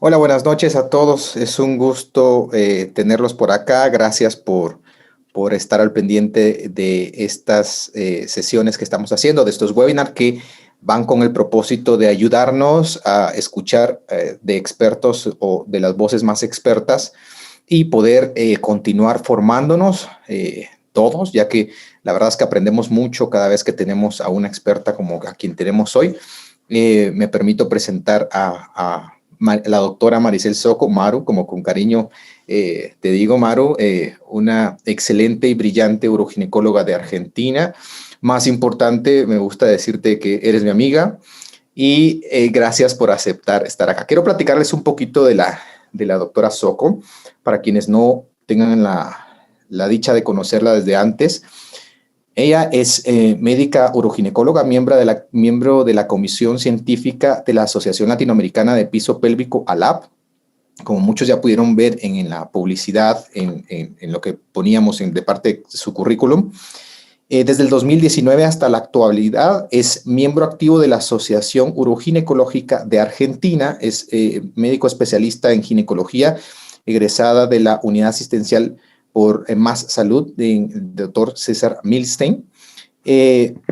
Hola, buenas noches a todos. Es un gusto tenerlos por acá. Gracias por estar al pendiente de estas sesiones que estamos haciendo, de estos webinars que van con el propósito de ayudarnos a escuchar de expertos o de las voces más expertas y poder continuar formándonos todos, ya que la verdad es que aprendemos mucho cada vez que tenemos a una experta como a quien tenemos hoy. Me permito presentar a la doctora Maricel Soco, Maru, como con cariño te digo, Maru, una excelente y brillante uroginecóloga de Argentina. Más importante, me gusta decirte que eres mi amiga y gracias por aceptar estar acá. Quiero platicarles un poquito de la doctora Soco, para quienes no tengan la dicha de conocerla desde antes. Ella es médica uroginecóloga, miembro de la Comisión Científica de la Asociación Latinoamericana de Piso Pélvico, ALAP, como muchos ya pudieron ver en la publicidad, en lo que poníamos de parte de su currículum. Desde el 2019 hasta la actualidad es miembro activo de la Asociación Uroginecológica de Argentina, es médico especialista en ginecología, egresada de la Unidad Asistencial por Más Salud del doctor César Milstein.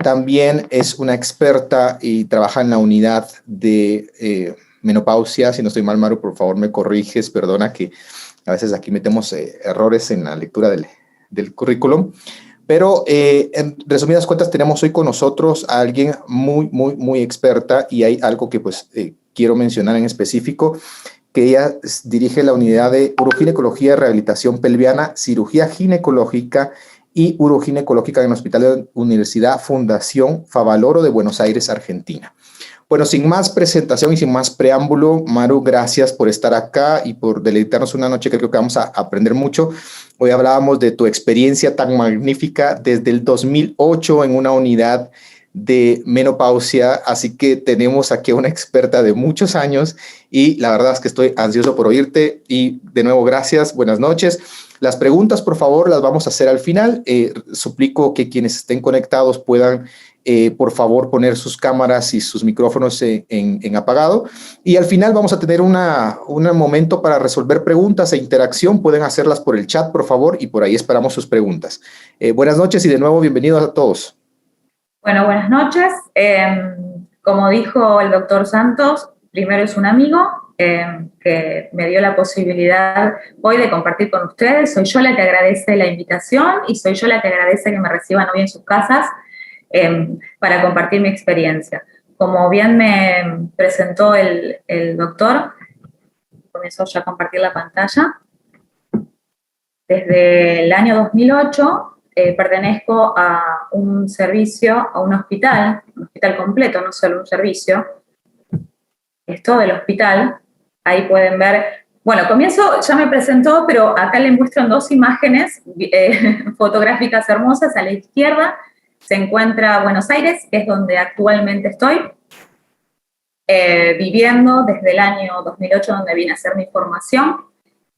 También es una experta y trabaja en la unidad de menopausia. Si no estoy mal, Maru, por favor me corriges, perdona que a veces aquí metemos errores en la lectura del currículum. Pero en resumidas cuentas tenemos hoy con nosotros a alguien muy experta, y hay algo que pues quiero mencionar en específico, que ella dirige la unidad de uroginecología, rehabilitación pelviana, cirugía ginecológica y uroginecológica en el Hospital de Universidad Fundación Favaloro de Buenos Aires, Argentina. Bueno, sin más presentación y sin más preámbulo, Maru, gracias por estar acá y por deleitarnos una noche que creo que vamos a aprender mucho. Hoy hablábamos de tu experiencia tan magnífica desde el 2008 en una unidad de menopausia, así que tenemos aquí a una experta de muchos años y la verdad es que estoy ansioso por oírte y de nuevo gracias, buenas noches. Las preguntas, por favor, las vamos a hacer al final. Suplico que quienes estén conectados puedan por favor, poner sus cámaras y sus micrófonos en apagado. Y al final vamos a tener un momento para resolver preguntas e interacción. Pueden hacerlas por el chat, por favor, y por ahí esperamos sus preguntas. Buenas noches y de nuevo bienvenidos a todos. Bueno, buenas noches. Como dijo el doctor Santos, primero es un amigo que me dio la posibilidad hoy de compartir con ustedes. Soy yo la que agradece la invitación y soy yo la que agradece que me reciban hoy en sus casas para compartir mi experiencia. Como bien me presentó el doctor, comienzo ya a compartir la pantalla. Desde el año 2008 pertenezco a un servicio, a un hospital completo, no solo un servicio, es todo el hospital. Ahí pueden ver, bueno, comienzo, ya me presentó, pero acá les muestran dos imágenes fotográficas hermosas. A la izquierda se encuentra Buenos Aires, que es donde actualmente estoy, viviendo desde el año 2008, donde vine a hacer mi formación.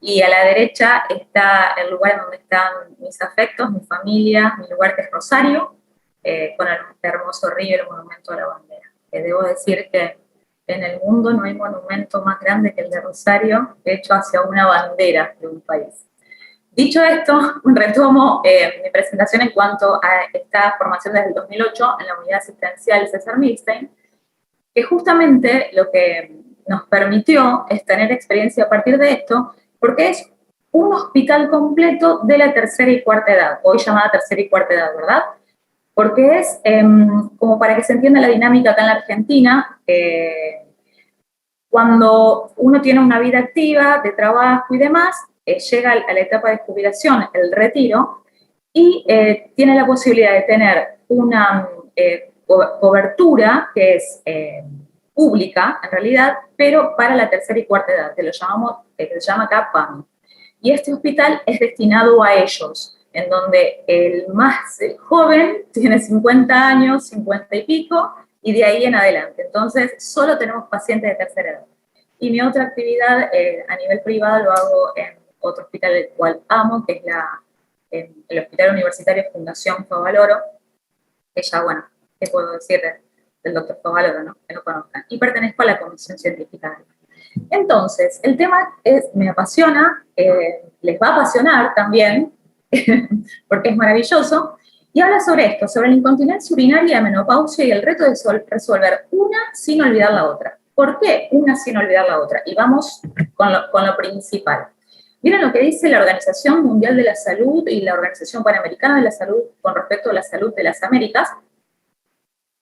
Y a la derecha está el lugar donde están mis afectos, mi familia, mi lugar que es Rosario, con el hermoso río y el monumento a la bandera. Debo decir que en el mundo no hay monumento más grande que el de Rosario, hecho hacia una bandera de un país. Dicho esto, retomo mi presentación en cuanto a esta formación desde el 2008 en la unidad asistencial César Milstein, que justamente lo que nos permitió es tener experiencia a partir de esto, porque es un hospital completo de la tercera y cuarta edad, hoy llamada tercera y cuarta edad, ¿verdad? Porque es, como para que se entienda la dinámica acá en la Argentina, cuando uno tiene una vida activa de trabajo y demás, llega a la etapa de jubilación, el retiro, y tiene la posibilidad de tener una cobertura que es pública, en realidad, pero para la tercera y cuarta edad, que lo llamamos, que se llama acá PAMI. Y este hospital es destinado a ellos, en donde el más joven tiene 50 años, 50 y pico, y de ahí en adelante. Entonces, solo tenemos pacientes de tercera edad. Y mi otra actividad a nivel privado lo hago en otro hospital, el cual amo, que es el Hospital Universitario Fundación Favaloro, que ya, bueno, ¿qué puedo decir del doctor Favaloro, no? Que no conozcan. Y pertenezco a la Comisión Científica. Entonces, el tema me apasiona, les va a apasionar también, porque es maravilloso, y habla sobre esto, sobre la incontinencia urinaria, la menopausia y el reto de resolver una sin olvidar la otra. ¿Por qué una sin olvidar la otra? Y vamos con lo principal. Miren lo que dice la Organización Mundial de la Salud y la Organización Panamericana de la Salud con respecto a la salud de las Américas.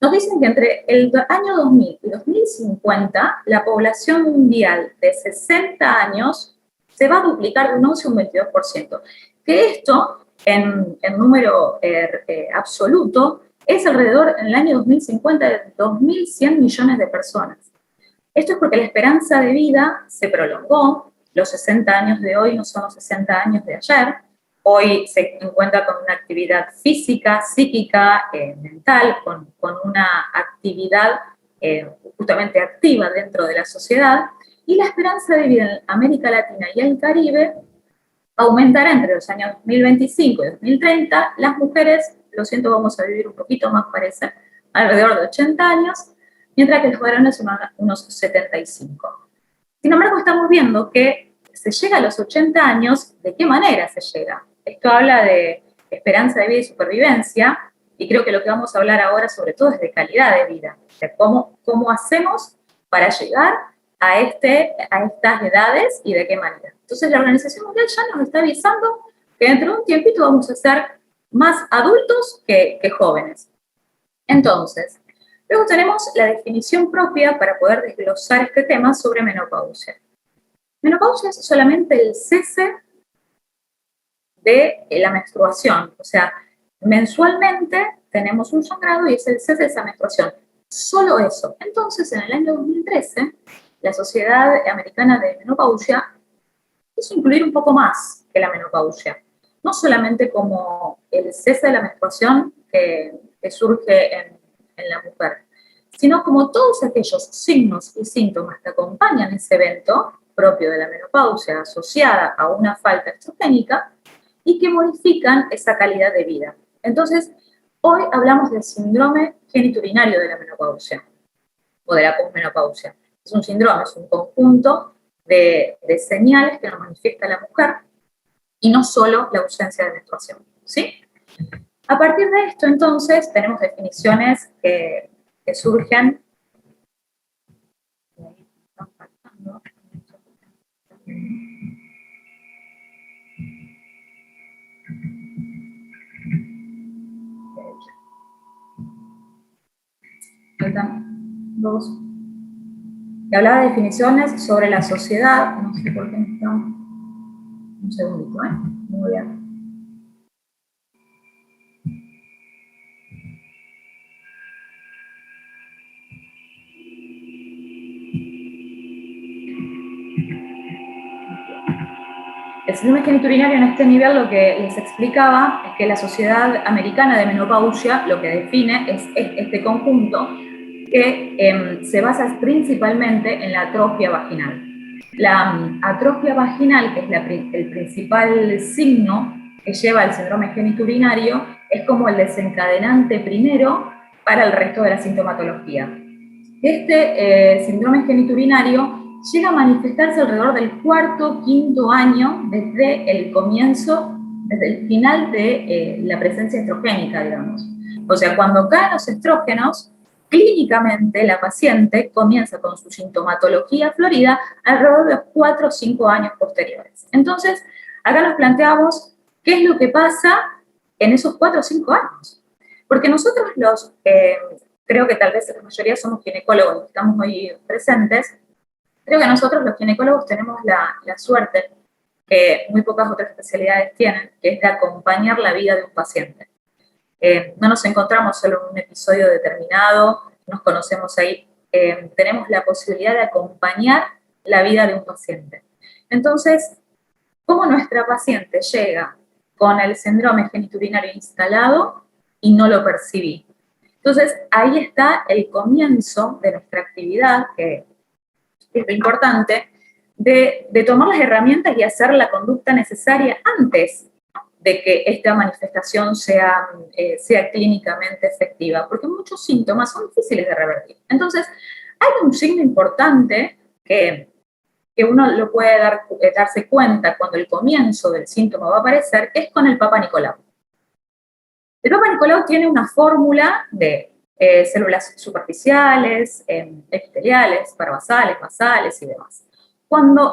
Nos dicen que entre el año 2000 y 2050, la población mundial de 60 años se va a duplicar de un 11 a un 22%. Que esto, en número absoluto, es alrededor, en el año 2050, de 2.100 millones de personas. Esto es porque la esperanza de vida se prolongó. Los 60 años de hoy no son los 60 años de ayer. Hoy se encuentra con una actividad física, psíquica, mental, con una actividad justamente activa dentro de la sociedad, y la esperanza de vida en América Latina y el Caribe aumentará entre los años 2025 y 2030. Las mujeres, lo siento, vamos a vivir un poquito más, parece, alrededor de 80 años, mientras que los varones son unos 75. Sin embargo, estamos viendo que se llega a los 80 años. ¿De qué manera se llega? Esto habla de esperanza de vida y supervivencia, y creo que lo que vamos a hablar ahora sobre todo es de calidad de vida, de cómo hacemos para llegar a estas edades y de qué manera. Entonces la Organización Mundial ya nos está avisando que dentro de un tiempito vamos a ser más adultos que jóvenes. Entonces, luego tenemos la definición propia para poder desglosar este tema sobre menopausia. Menopausia es solamente el cese de la menstruación, o sea, mensualmente tenemos un sangrado y es el cese de esa menstruación. Solo eso. Entonces, en el año 2013, la Sociedad Americana de Menopausia quiso incluir un poco más que la menopausia. No solamente como el cese de la menstruación que surge en la mujer, sino como todos aquellos signos y síntomas que acompañan ese evento propio de la menopausia asociada a una falta estrogénica y que modifican esa calidad de vida. Entonces, hoy hablamos del síndrome geniturinario de la menopausia o de la posmenopausia. Es un síndrome, es un conjunto de señales que nos manifiesta la mujer y no solo la ausencia de menstruación, ¿sí? A partir de esto, entonces, tenemos definiciones que surgen. Faltan dos. Que hablaba de definiciones sobre la sociedad. No sé por qué está. Un segundito, ¿eh? Muy bien. El síndrome geniturinario en este nivel lo que les explicaba es que la Sociedad Americana de Menopausia lo que define es este conjunto que se basa principalmente en la atrofia vaginal. La atrofia vaginal, que es el principal signo que lleva al síndrome geniturinario, es como el desencadenante primero para el resto de la sintomatología. Este síndrome geniturinario llega a manifestarse alrededor del cuarto, quinto año desde el comienzo, desde el final de la presencia estrogénica, digamos. O sea, cuando caen los estrógenos, clínicamente la paciente comienza con su sintomatología florida alrededor de los 4 o 5 años posteriores. Entonces, acá nos planteamos qué es lo que pasa en esos 4 o 5 años. Porque nosotros creo que tal vez la mayoría somos ginecólogos, estamos hoy presentes. Creo que nosotros los ginecólogos tenemos la suerte que muy pocas otras especialidades tienen, que es de acompañar la vida de un paciente. No nos encontramos solo en un episodio determinado, nos conocemos ahí, tenemos la posibilidad de acompañar la vida de un paciente. Entonces, ¿cómo nuestra paciente llega con el síndrome geniturinario instalado y no lo percibí? Entonces, ahí está el comienzo de nuestra actividad, que es lo importante, de tomar las herramientas y hacer la conducta necesaria antes de que esta manifestación sea clínicamente efectiva, porque muchos síntomas son difíciles de revertir. Entonces, hay un signo importante que que uno lo puede darse cuenta cuando el comienzo del síntoma va a aparecer, es con el Papa Nicolau. El Papa Nicolau tiene una fórmula de células superficiales, epiteliales, parabasales, basales y demás.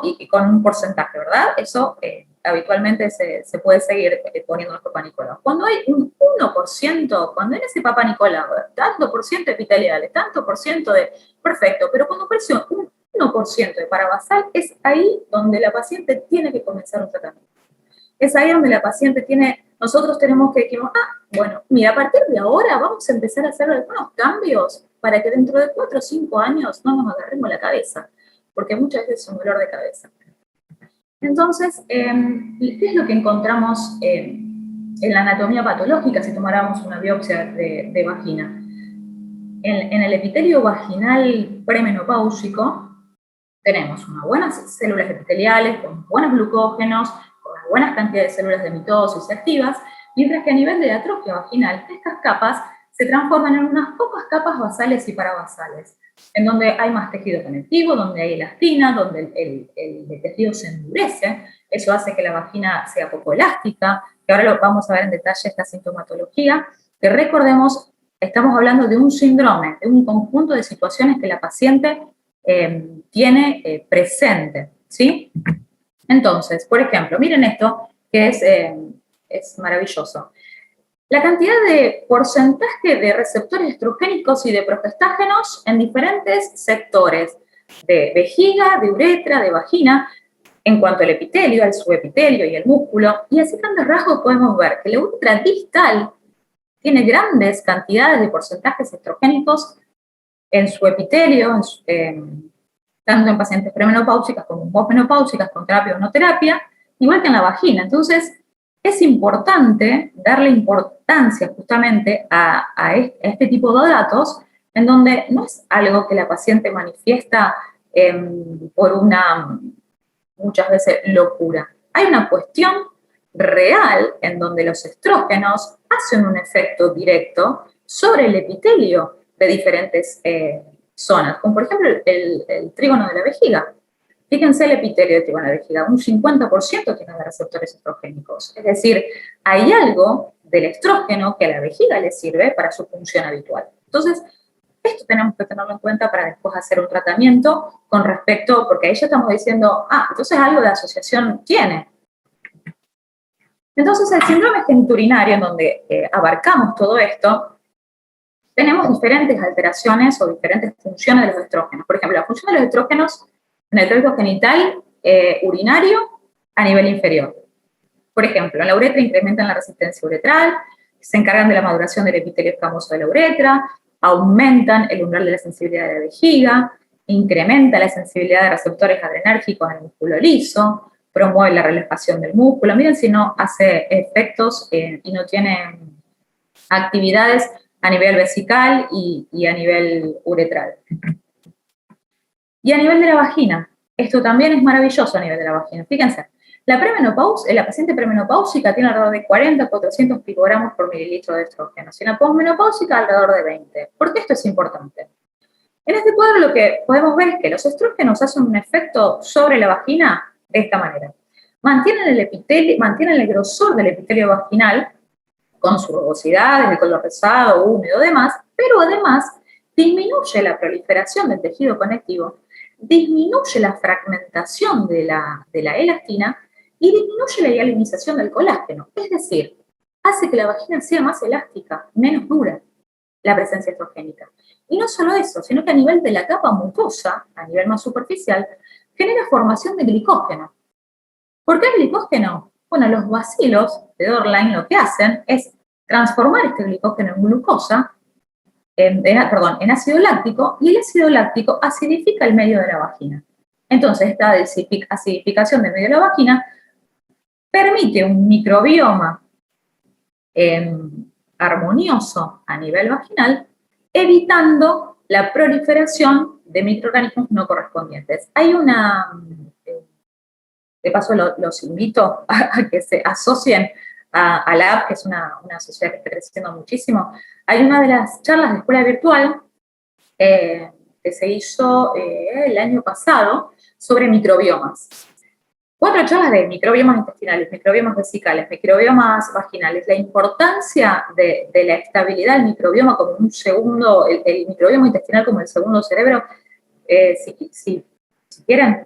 Y con un porcentaje, ¿verdad? Eso habitualmente se puede seguir poniendo en el Papa Nicolau. Cuando hay un 1%, cuando en ese Papa Nicolau, tanto por ciento epiteliales, tanto por ciento de... Perfecto, pero cuando aparece un 1% de parabasal, es ahí donde la paciente tiene que comenzar un tratamiento. Es ahí donde la paciente nosotros tenemos que decir, bueno, mira, a partir de ahora vamos a empezar a hacer algunos cambios para que dentro de 4 o 5 años no nos agarremos la cabeza, porque muchas veces es un dolor de cabeza. Entonces, ¿qué es lo que encontramos en la anatomía patológica si tomáramos una biopsia de vagina? En el epitelio vaginal premenopáusico tenemos unas buenas células epiteliales con buenos glucógenos, con unas buenas cantidades de células de mitosis activas, mientras que a nivel de la atrofia vaginal, estas capas se transforman en unas pocas capas basales y parabasales, en donde hay más tejido conectivo, donde hay elastina, donde el tejido se endurece. Eso hace que la vagina sea poco elástica, que ahora lo vamos a ver en detalle esta sintomatología, que recordemos, estamos hablando de un síndrome, de un conjunto de situaciones que la paciente tiene presente, ¿sí? Entonces, por ejemplo, miren esto, que es maravilloso. La cantidad de porcentaje de receptores estrogénicos y de progestágenos en diferentes sectores de vejiga, de uretra, de vagina, en cuanto al epitelio, al subepitelio y el músculo, y así grandes rasgos podemos ver que la uretra distal tiene grandes cantidades de porcentajes estrogénicos en su epitelio, tanto en pacientes premenopáusicas como posmenopáusicas con terapia o no terapia, igual que en la vagina. Entonces, es importante darle importancia justamente a este tipo de datos, en donde no es algo que la paciente manifiesta por una, muchas veces, locura. Hay una cuestión real en donde los estrógenos hacen un efecto directo sobre el epitelio de diferentes zonas, como por ejemplo el trígono de la vejiga. Fíjense el epitelio de trígono de la vejiga, un 50% tiene de receptores estrogénicos. Es decir, hay algo del estrógeno que a la vejiga le sirve para su función habitual. Entonces, esto tenemos que tenerlo en cuenta para después hacer un tratamiento con respecto, porque ahí ya estamos diciendo, entonces algo de asociación tiene. Entonces, el síndrome geniturinario, en donde abarcamos todo esto, tenemos diferentes alteraciones o diferentes funciones de los estrógenos. Por ejemplo, la función de los estrógenos en el tracto genital urinario a nivel inferior. Por ejemplo, en la uretra incrementan la resistencia uretral, se encargan de la maduración del epitelio escamoso de la uretra, aumentan el umbral de la sensibilidad de la vejiga, incrementa la sensibilidad de receptores adrenérgicos en el músculo liso, promueve la relajación del músculo. Miren si no hace efectos y no tiene actividades a nivel vesical y a nivel uretral. Y a nivel de la vagina, esto también es maravilloso a nivel de la vagina. Fíjense, la paciente premenopáusica tiene alrededor de 40 a 400 picogramos por mililitro de estrógenos, y la posmenopáusica alrededor de 20. ¿Por qué esto es importante? En este cuadro lo que podemos ver es que los estrógenos hacen un efecto sobre la vagina de esta manera. Mantienen el grosor del epitelio vaginal con su rugosidad, de color rosado, húmedo, demás, pero además disminuye la proliferación del tejido conectivo, disminuye la fragmentación de la elastina y disminuye la hialinización del colágeno. Es decir, hace que la vagina sea más elástica, menos dura, la presencia estrogénica. Y no solo eso, sino que a nivel de la capa mucosa, a nivel más superficial, genera formación de glicógeno. ¿Por qué glicógeno? Bueno, los bacilos de Dorline lo que hacen es transformar este glicógeno en glucosa, en ácido láctico, y el ácido láctico acidifica el medio de la vagina. Entonces, esta acidificación del medio de la vagina permite un microbioma armonioso a nivel vaginal, evitando la proliferación de microorganismos no correspondientes. Hay de paso los invito a que se asocien a la app, que es una sociedad que está creciendo muchísimo. Hay una de las charlas de escuela virtual que que se hizo el año pasado sobre microbiomas. 4 charlas de microbiomas intestinales, microbiomas vesicales, microbiomas vaginales, la importancia de la estabilidad del microbioma como un segundo, el microbioma intestinal como el segundo cerebro. Si quieren,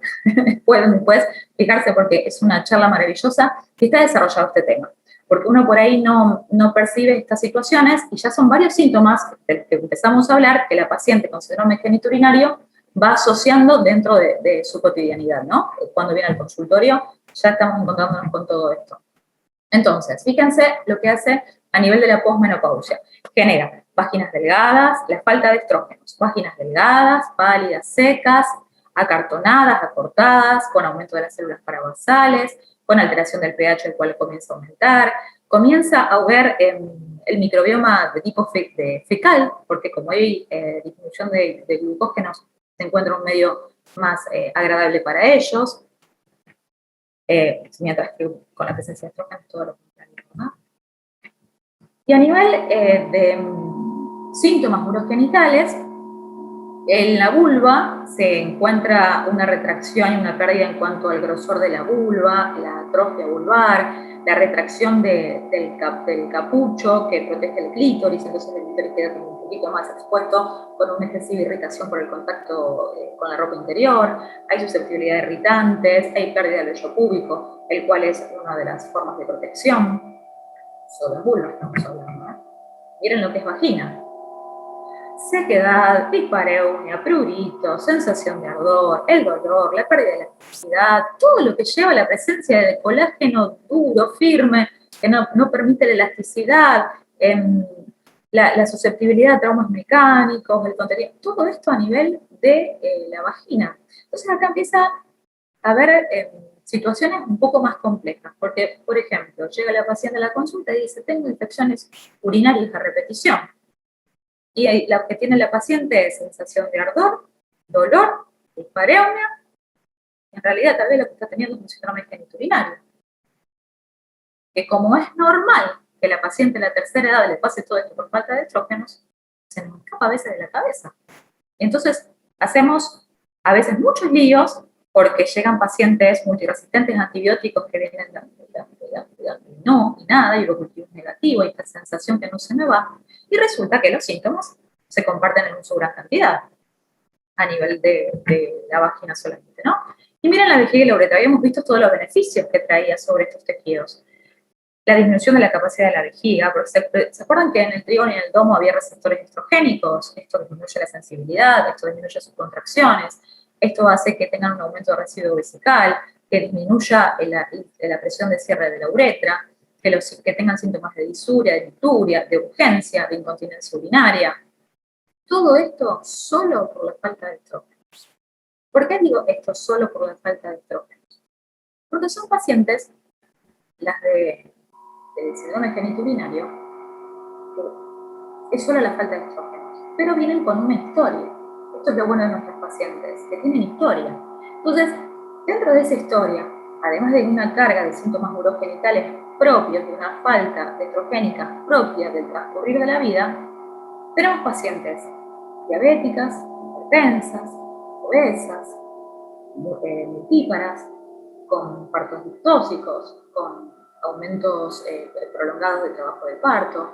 pueden después fijarse porque es una charla maravillosa que está desarrollado este tema. Porque uno por ahí no percibe estas situaciones y ya son varios síntomas que empezamos a hablar que la paciente con síndrome genitourinario va asociando dentro de su cotidianidad, ¿no? Cuando viene al consultorio ya estamos encontrándonos con todo esto. Entonces, fíjense lo que hace a nivel de la posmenopausia. Genera vaginas delgadas, la falta de estrógenos, vaginas delgadas, pálidas, secas, acartonadas, acortadas, con aumento de las células parabasales, con alteración del pH, el cual comienza a aumentar, comienza a ver el microbioma de tipo fecal, porque como hay disminución de glucógenos, se encuentra un medio más agradable para ellos, mientras que con la presencia de estrógenos todo lo contrario, ¿no? Y a nivel de síntomas urogenitales, en la vulva se encuentra una retracción y una pérdida en cuanto al grosor de la vulva, la atrofia vulvar, la retracción del capucho que protege el clítoris, entonces el clítoris queda como un poquito más expuesto con una excesiva irritación por el contacto con la ropa interior, hay susceptibilidad de irritantes, hay pérdida del vello púbico, el cual es una de las formas de protección. Solo en vulva estamos hablando, ¿no? Miren lo que es vagina. Sequedad, dispareunia, prurito, sensación de ardor, el dolor, la pérdida de elasticidad, todo lo que lleva a la presencia de colágeno duro, firme, que no permite la elasticidad, la susceptibilidad a traumas mecánicos, el contenido, todo esto a nivel de la vagina. Entonces acá empieza a haber situaciones un poco más complejas, porque, por ejemplo, llega la paciente a la consulta y dice, tengo infecciones urinarias a repetición. Y lo que tiene la paciente es sensación de ardor, dolor, dispareunia, y en realidad tal vez lo que está teniendo es un síndrome genitourinario. Que como es normal que la paciente en la tercera edad le pase todo esto por falta de estrógenos, se nos escapa a veces de la cabeza. Entonces, hacemos a veces muchos líos porque llegan pacientes multiresistentes a antibióticos que vienen no, y nada, y urocultivo es negativo, y esta sensación que no se me va, y resulta que los síntomas se comparten en una gran cantidad a nivel de la vagina solamente, ¿no? Y miren la vejiga y la uretra, habíamos visto todos los beneficios que traía sobre estos tejidos. La disminución de la capacidad de la vejiga, porque ¿se acuerdan que en el trígono y en el domo había receptores estrogénicos? Esto disminuye la sensibilidad, esto disminuye sus contracciones, esto hace que tengan un aumento de residuo vesical, que disminuya la presión de cierre de la uretra, que tengan síntomas de disuria, de dituria, de urgencia, de incontinencia urinaria. Todo esto solo por la falta de estrógenos. ¿Por qué digo esto solo por la falta de estrógenos? Porque son pacientes, las de síndrome genitourinario, es solo la falta de estrógenos, pero vienen con una historia. Esto es lo bueno de nuestros pacientes, que tienen historia. Entonces, dentro de esa historia, además de una carga de síntomas urogenitales propios de una falta de estrogénica propia del transcurrir de la vida, tenemos pacientes diabéticas, hipertensas, obesas, multíparas, con partos distóxicos, con aumentos prolongados de trabajo de parto,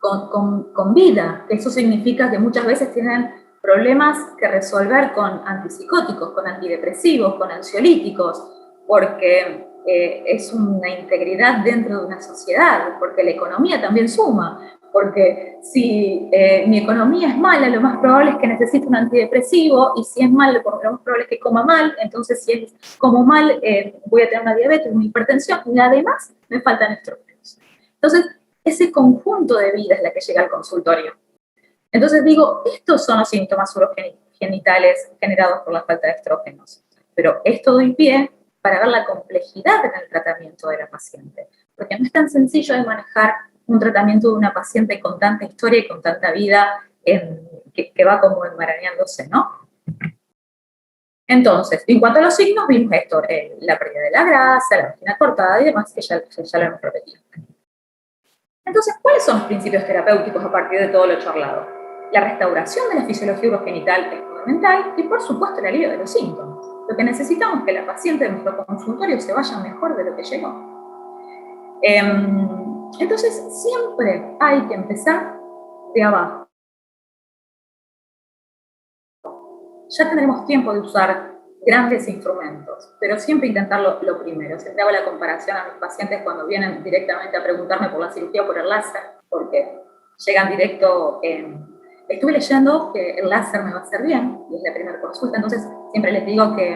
con vida. Eso significa que muchas veces tienen problemas que resolver con antipsicóticos, con antidepresivos, con ansiolíticos, porque es una integridad dentro de una sociedad, porque la economía también suma, porque si mi economía es mala, lo más probable es que necesite un antidepresivo, y si es malo, lo más probable es que coma mal, entonces si es como mal, voy a tener una diabetes, una hipertensión, y además me faltan estrógenos. Entonces, ese conjunto de vida es la que llega al consultorio. Entonces digo, estos son los síntomas urogenitales generados por la falta de estrógenos, pero esto doy pie para ver la complejidad en el tratamiento de la paciente, porque no es tan sencillo de manejar un tratamiento de una paciente con tanta historia y con tanta vida que va como enmarañándose, ¿no? Entonces, en cuanto a los signos, vimos esto, la pérdida de la grasa, la vagina cortada y demás, que ya lo hemos repetido. Entonces, ¿cuáles son los principios terapéuticos a partir de todo lo charlado? La restauración de la fisiología urogenital es fundamental y, por supuesto, el alivio de los síntomas. Lo que necesitamos es que la paciente de nuestro consultorio se vaya mejor de lo que llegó. Entonces, siempre hay que empezar de abajo. Ya tendremos tiempo de usar grandes instrumentos, pero siempre intentarlo lo primero. Siempre hago la comparación a mis pacientes cuando vienen directamente a preguntarme por la cirugía o por el láser, porque llegan directo. Estuve leyendo que el láser me va a hacer bien, y es la primera consulta, entonces siempre les digo que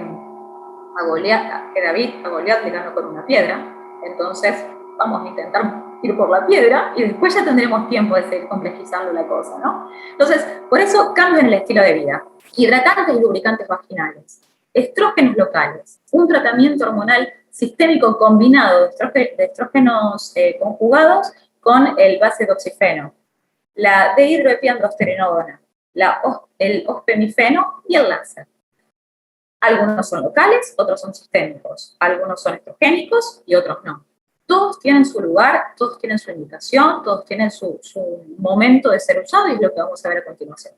David a Goliat le ganó con una piedra, entonces vamos a intentar ir por la piedra y después ya tendremos tiempo de seguir complejizando la cosa, ¿no? Entonces, por eso cambien el estilo de vida. Hidratantes y lubricantes vaginales, estrógenos locales, un tratamiento hormonal sistémico combinado de estrógenos conjugados con el base doxifeno, la dehidroepiandrosterenona, el ospemifeno y el láser. Algunos son locales, otros son sistémicos, algunos son estrogénicos y otros no. Todos tienen su lugar, todos tienen su indicación, todos tienen su momento de ser usado y es lo que vamos a ver a continuación.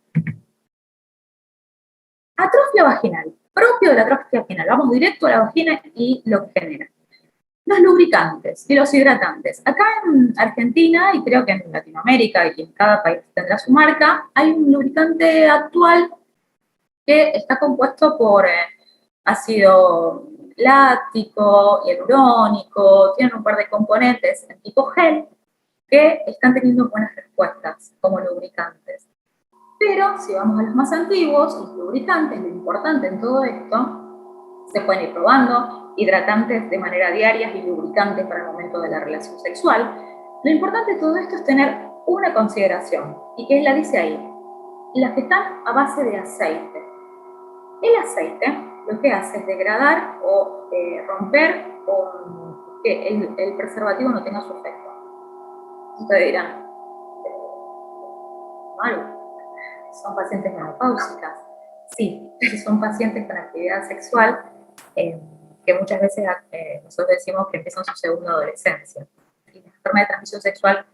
Atrofia vaginal, propio de la atrofia vaginal. Vamos directo a la vagina y lo que genera. Los lubricantes y los hidratantes. Acá en Argentina, y creo que en Latinoamérica y en cada país tendrá su marca, hay un lubricante actual que está compuesto por ácido láctico, hialurónico, tienen un par de componentes en tipo gel que están teniendo buenas respuestas como lubricantes. Pero si vamos a los más antiguos, los lubricantes, lo importante en todo esto, se pueden ir probando, hidratantes de manera diaria y lubricantes para el momento de la relación sexual. Lo importante de todo esto es tener una consideración, y que la dice ahí, las que están a base de aceite. El aceite lo que hace es degradar o romper o que el preservativo no tenga su efecto. Ustedes dirán, malo, son pacientes menopáusicas. Sí, son pacientes con actividad sexual que muchas veces nosotros decimos que empiezan su segunda adolescencia. Y las enfermedades de transmisión sexual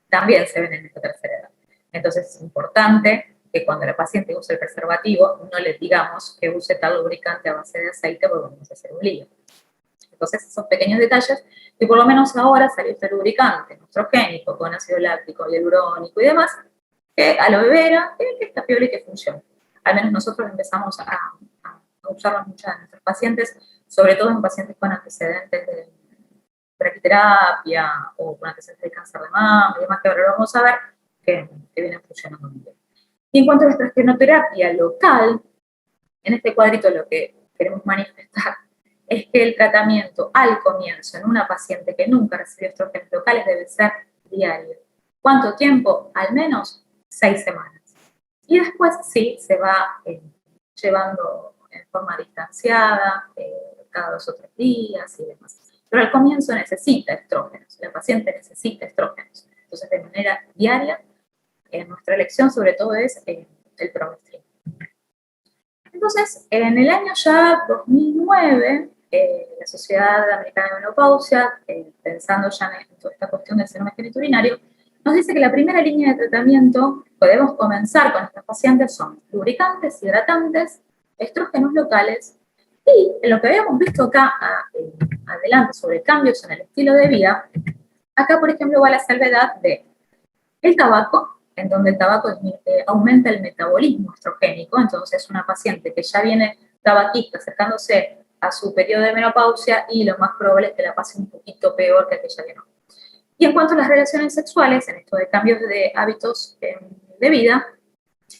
también se ven en esta tercera edad. Entonces es importante que cuando la paciente use el preservativo, no le digamos que use tal lubricante a base de aceite porque vamos a hacer un lío. Entonces, esos pequeños detalles, que por lo menos ahora salió este lubricante estrogénico con ácido láctico, hialurónico y demás, que a lo bebera, que está piola y que funciona. Al menos nosotros empezamos a usarlo en muchas de nuestros pacientes, sobre todo en pacientes con antecedentes de braquiterapia o con antecedentes de cáncer de mama y demás, que ahora lo vamos a ver, que vienen funcionando muy bien. Y en cuanto a la estrogenoterapia local, en este cuadrito lo que queremos manifestar es que el tratamiento al comienzo en una paciente que nunca recibió estrógenos locales debe ser diario. ¿Cuánto tiempo? Al menos 6 semanas. Y después sí, se va llevando en forma distanciada, cada 2 o 3 días y demás. Pero al comienzo necesita estrógenos, la paciente necesita estrógenos. Entonces, de manera diaria, nuestra elección sobre todo es el Promestrin. Entonces, en el año ya 2009, la Sociedad Americana de Menopausia, pensando ya en toda esta cuestión del síndrome genitourinario, nos dice que la primera línea de tratamiento podemos comenzar con estas pacientes son lubricantes, hidratantes, estrógenos locales, y en lo que habíamos visto acá adelante sobre cambios en el estilo de vida, acá por ejemplo va la salvedad de el tabaco, en donde el tabaco aumenta el metabolismo estrogénico, entonces una paciente que ya viene tabaquista acercándose a su periodo de menopausia y lo más probable es que la pase un poquito peor que aquella que no. Y en cuanto a las relaciones sexuales, en esto de cambios de hábitos de vida,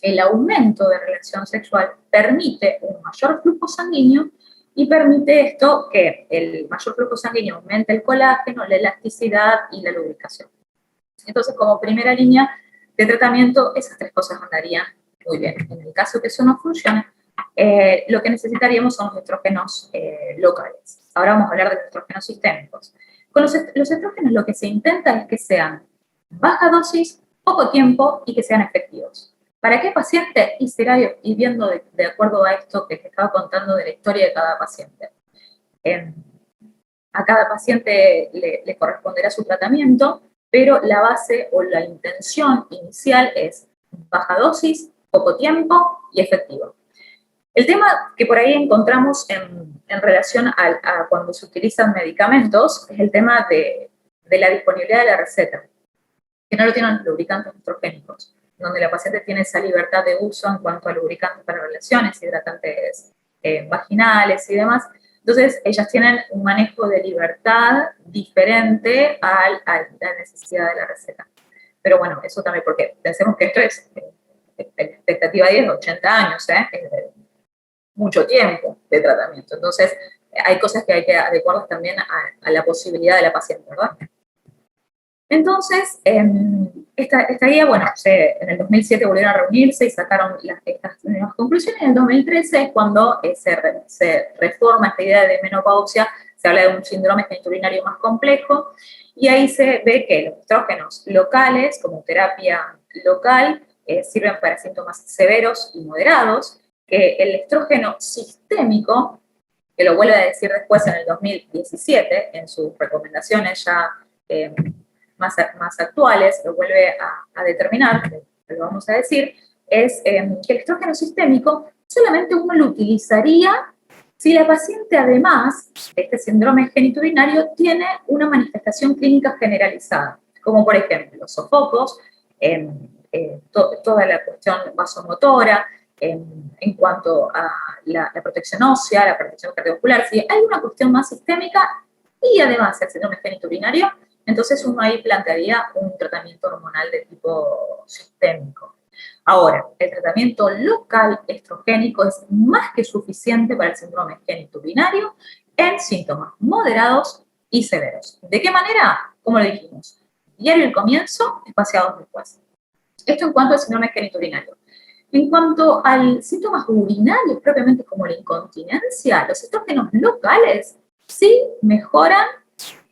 el aumento de relación sexual permite un mayor flujo sanguíneo y permite esto que el mayor flujo sanguíneo aumente el colágeno, la elasticidad y la lubricación. Entonces, como primera línea de tratamiento, esas 3 cosas andarían muy bien. En el caso que eso no funcione, lo que necesitaríamos son los estrógenos locales. Ahora vamos a hablar de los estrógenos sistémicos. Con los estrógenos lo que se intenta es que sean baja dosis, poco tiempo y que sean efectivos. ¿Para qué paciente? Y será ir viendo de acuerdo a esto que te estaba contando de la historia de cada paciente. A cada paciente le corresponderá su tratamiento, pero la base o la intención inicial es baja dosis, poco tiempo y efectivo. El tema que por ahí encontramos en relación a cuando se utilizan medicamentos es el tema de la disponibilidad de la receta, que no lo tienen los lubricantes estrogénicos, donde la paciente tiene esa libertad de uso en cuanto a lubricantes para relaciones, hidratantes vaginales y demás. Entonces, ellas tienen un manejo de libertad diferente a la necesidad de la receta. Pero bueno, eso también, porque pensemos que esto es expectativa de 10, 80 años, es mucho tiempo de tratamiento. Entonces, hay cosas que hay que adecuarlas también a la posibilidad de la paciente, ¿verdad? Entonces, esta guía, bueno, en el 2007 volvieron a reunirse y sacaron estas nuevas conclusiones. En el 2013 es cuando se reforma esta idea de menopausia, se habla de un síndrome genitourinario más complejo, y ahí se ve que los estrógenos locales, como terapia local, sirven para síntomas severos y moderados, que el estrógeno sistémico, que lo vuelve a decir después en el 2017, en sus recomendaciones ya más actuales, lo vuelve a determinar, lo vamos a decir, es que el estrógeno sistémico solamente uno lo utilizaría si la paciente además, este síndrome genitourinario, tiene una manifestación clínica generalizada, como por ejemplo los sofocos, toda la cuestión vasomotora, en cuanto a la protección ósea, la protección cardiovascular. Si hay una cuestión más sistémica y además el síndrome genitourinario, entonces uno ahí plantearía un tratamiento hormonal de tipo sistémico. Ahora, el tratamiento local estrogénico es más que suficiente para el síndrome genitourinario en síntomas moderados y severos. ¿De qué manera? Como lo dijimos, diario el comienzo, espaciados después. Esto en cuanto al síndrome genitourinario. En cuanto al síntomas urinarios, propiamente como la incontinencia, los estrógenos locales sí mejoran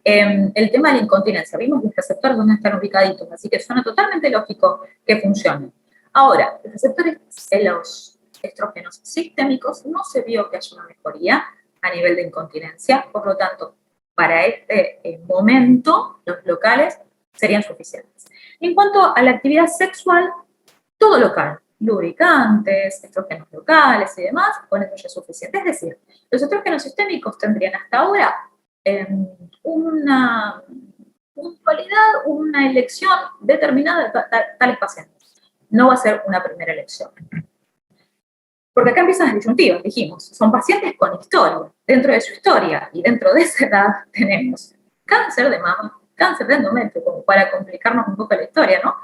el tema de la incontinencia. Vimos los receptores donde están ubicaditos, así que suena totalmente lógico que funcionen. Ahora, los receptores en los estrógenos sistémicos no se vio que haya una mejoría a nivel de incontinencia, por lo tanto, para este momento, los locales serían suficientes. En cuanto a la actividad sexual, todo local, lubricantes, estrógenos locales y demás, con eso ya es suficiente. Es decir, los estrógenos sistémicos tendrían hasta ahora una puntualidad, una elección determinada de tales pacientes. No va a ser una primera elección. Porque acá empiezan las disyuntivas, dijimos, son pacientes con historia. Dentro de su historia y dentro de esa edad tenemos cáncer de mama, cáncer de endometrio, como para complicarnos un poco la historia, ¿no?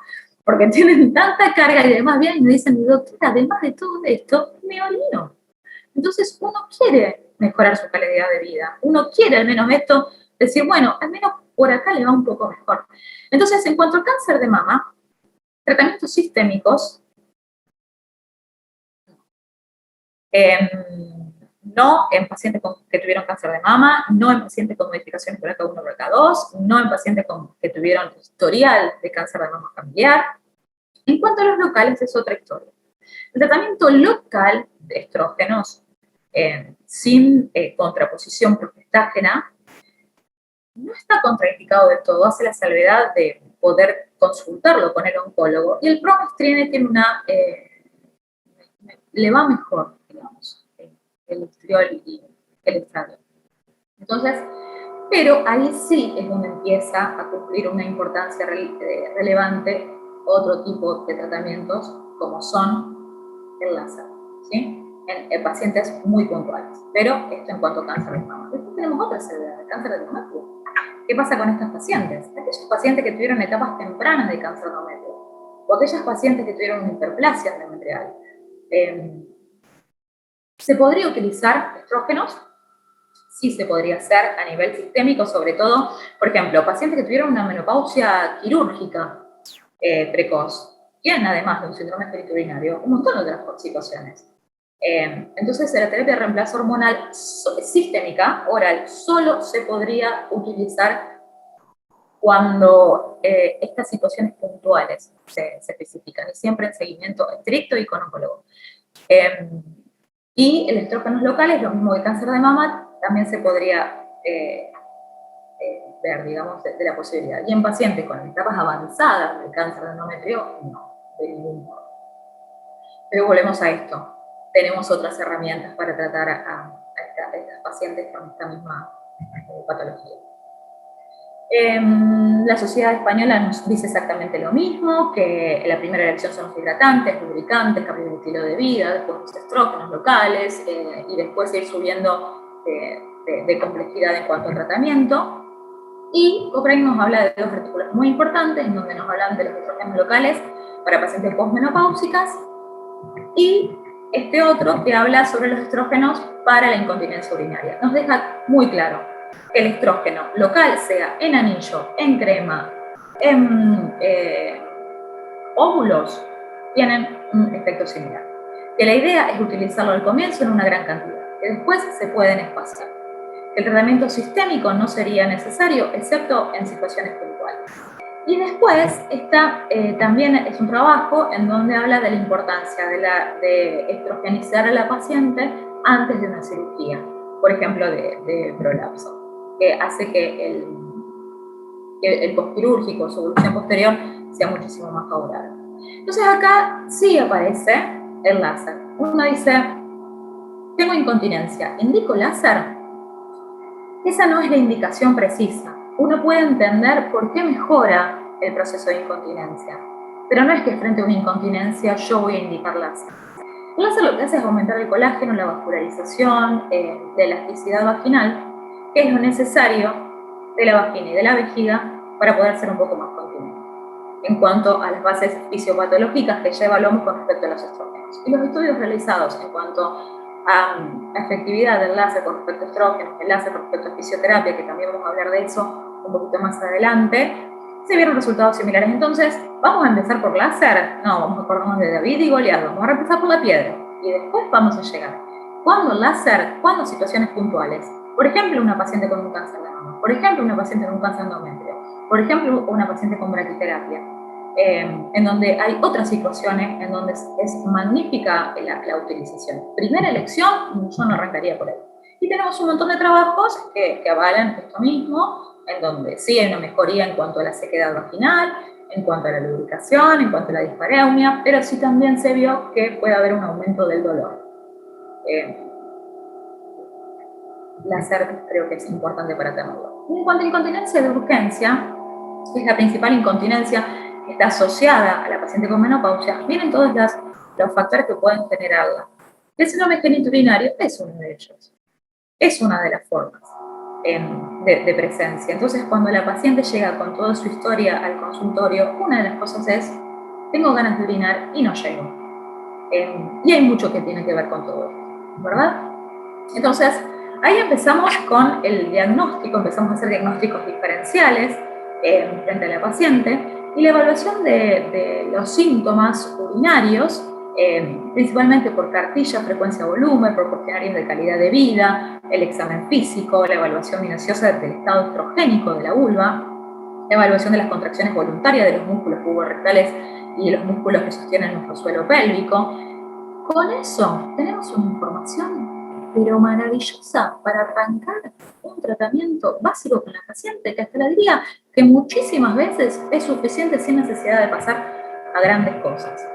Porque tienen tanta carga y demás, bien, y me dicen, doctora, además de todo esto, me orino. Entonces uno quiere mejorar su calidad de vida, uno quiere al menos esto, decir, bueno, al menos por acá le va un poco mejor. Entonces, en cuanto al cáncer de mama, tratamientos sistémicos, no en pacientes que tuvieron cáncer de mama, no en pacientes con modificaciones por BRCA1 o BRCA2, no en pacientes que tuvieron historial de cáncer de mama familiar. En cuanto a los locales, es otra historia. El tratamiento local de estrógenos sin contraposición progestágena no está contraindicado del todo, hace la salvedad de poder consultarlo con el oncólogo, y el progestrine tiene le va mejor, digamos, el estriol y el estradiol. Entonces, pero ahí sí es donde empieza a cumplir una importancia relevante otro tipo de tratamientos, como son el láser, ¿sí? En pacientes muy puntuales. Pero esto en cuanto a cáncer de mama. Después tenemos otra salvedad, el cáncer de endometrio. ¿Qué pasa con estas pacientes? Aquellos pacientes que tuvieron etapas tempranas de cáncer de endometrio, o aquellas pacientes que tuvieron una hiperplasia endometrial, ¿se podría utilizar estrógenos? Sí se podría hacer a nivel sistémico, sobre todo, por ejemplo, pacientes que tuvieron una menopausia quirúrgica precoz, tienen además de un síndrome genitourinario un montón de otras situaciones. Entonces, la terapia de reemplazo hormonal sistémica, oral, solo se podría utilizar cuando estas situaciones puntuales se especifican, y siempre en seguimiento estricto y con oncólogo. Y el estrógenos locales, lo mismo que cáncer de mama, también se podría ver, digamos, de la posibilidad. Y en pacientes con etapas avanzadas del cáncer de endometrio, no, de ningún modo. Pero volvemos a esto. Tenemos otras herramientas para tratar a estas pacientes con esta misma patología. La sociedad española nos dice exactamente lo mismo, que la primera elección son los hidratantes, lubricantes, cambios de estilo de vida, después los estrógenos locales, y después ir subiendo de complejidad en cuanto al tratamiento. Y Cochrane nos habla de dos artículos muy importantes, en donde nos hablan de los estrógenos locales para pacientes posmenopáusicas, y este otro que habla sobre los estrógenos para la incontinencia urinaria. Nos deja muy claro que el estrógeno local, sea en anillo, en crema, en óvulos, tienen un efecto similar. Que la idea es utilizarlo al comienzo en una gran cantidad, que después se pueden espaciar. El tratamiento sistémico no sería necesario, excepto en situaciones puntuales. Y después también es un trabajo en donde habla de la importancia de estrogenizar a la paciente antes de una cirugía, por ejemplo, de prolapso, que hace que el postquirúrgico, su evolución posterior, sea muchísimo más favorable. Entonces acá sí aparece el láser. Uno dice, tengo incontinencia, ¿indico láser? Esa no es la indicación precisa. Uno puede entender por qué mejora el proceso de incontinencia, pero no es que frente a una incontinencia yo voy a indicar láser. El láser lo que hace es aumentar el colágeno, la vascularización, la elasticidad vaginal, que es lo necesario de la vagina y de la vejiga para poder ser un poco más continente. En cuanto a las bases fisiopatológicas que ya evaluamos con respecto a los estrógenos. Y los estudios realizados en cuanto a efectividad del láser con respecto a estrógenos, el láser con respecto a fisioterapia, que también vamos a hablar de eso un poquito más adelante, se vieron resultados similares. Entonces, ¿vamos a empezar por láser? No, vamos a acordarnos de David y Goliat, vamos a empezar por la piedra y después vamos a llegar. ¿Cuándo láser? ¿Cuándo situaciones puntuales? Por ejemplo, una paciente con un cáncer de mama, por ejemplo, una paciente con un cáncer endometrio, por ejemplo, una paciente con braquiterapia. En donde hay otras situaciones en donde es magnífica la utilización. Primera elección, yo no arrancaría por ahí. Y tenemos un montón de trabajos que avalan esto mismo, en donde sí hay una mejoría en cuanto a la sequedad vaginal, en cuanto a la lubricación, en cuanto a la dispareumia, pero sí también se vio que puede haber un aumento del dolor. Láser creo que es importante para tenerlo. En cuanto a incontinencia de urgencia, que es la principal incontinencia que está asociada a la paciente con menopausia, miren todos los factores que pueden generarla. El síndrome geniturinario es uno de ellos. Es una de las formas de presencia. Entonces, cuando la paciente llega con toda su historia al consultorio, una de las cosas es, tengo ganas de orinar y no llego. Y hay mucho que tiene que ver con todo esto, ¿verdad? Entonces, ahí empezamos con el diagnóstico, empezamos a hacer diagnósticos diferenciales frente a la paciente, y la evaluación de los síntomas urinarios, principalmente por cartilla, frecuencia, volumen, por cuestionarios de calidad de vida, el examen físico, la evaluación minuciosa del estado estrogénico de la vulva, la evaluación de las contracciones voluntarias de los músculos puborectales y de los músculos que sostienen nuestro suelo pélvico. Con eso tenemos una información pero maravillosa para arrancar un tratamiento básico con la paciente, que hasta le diría que muchísimas veces es suficiente sin necesidad de pasar a grandes cosas.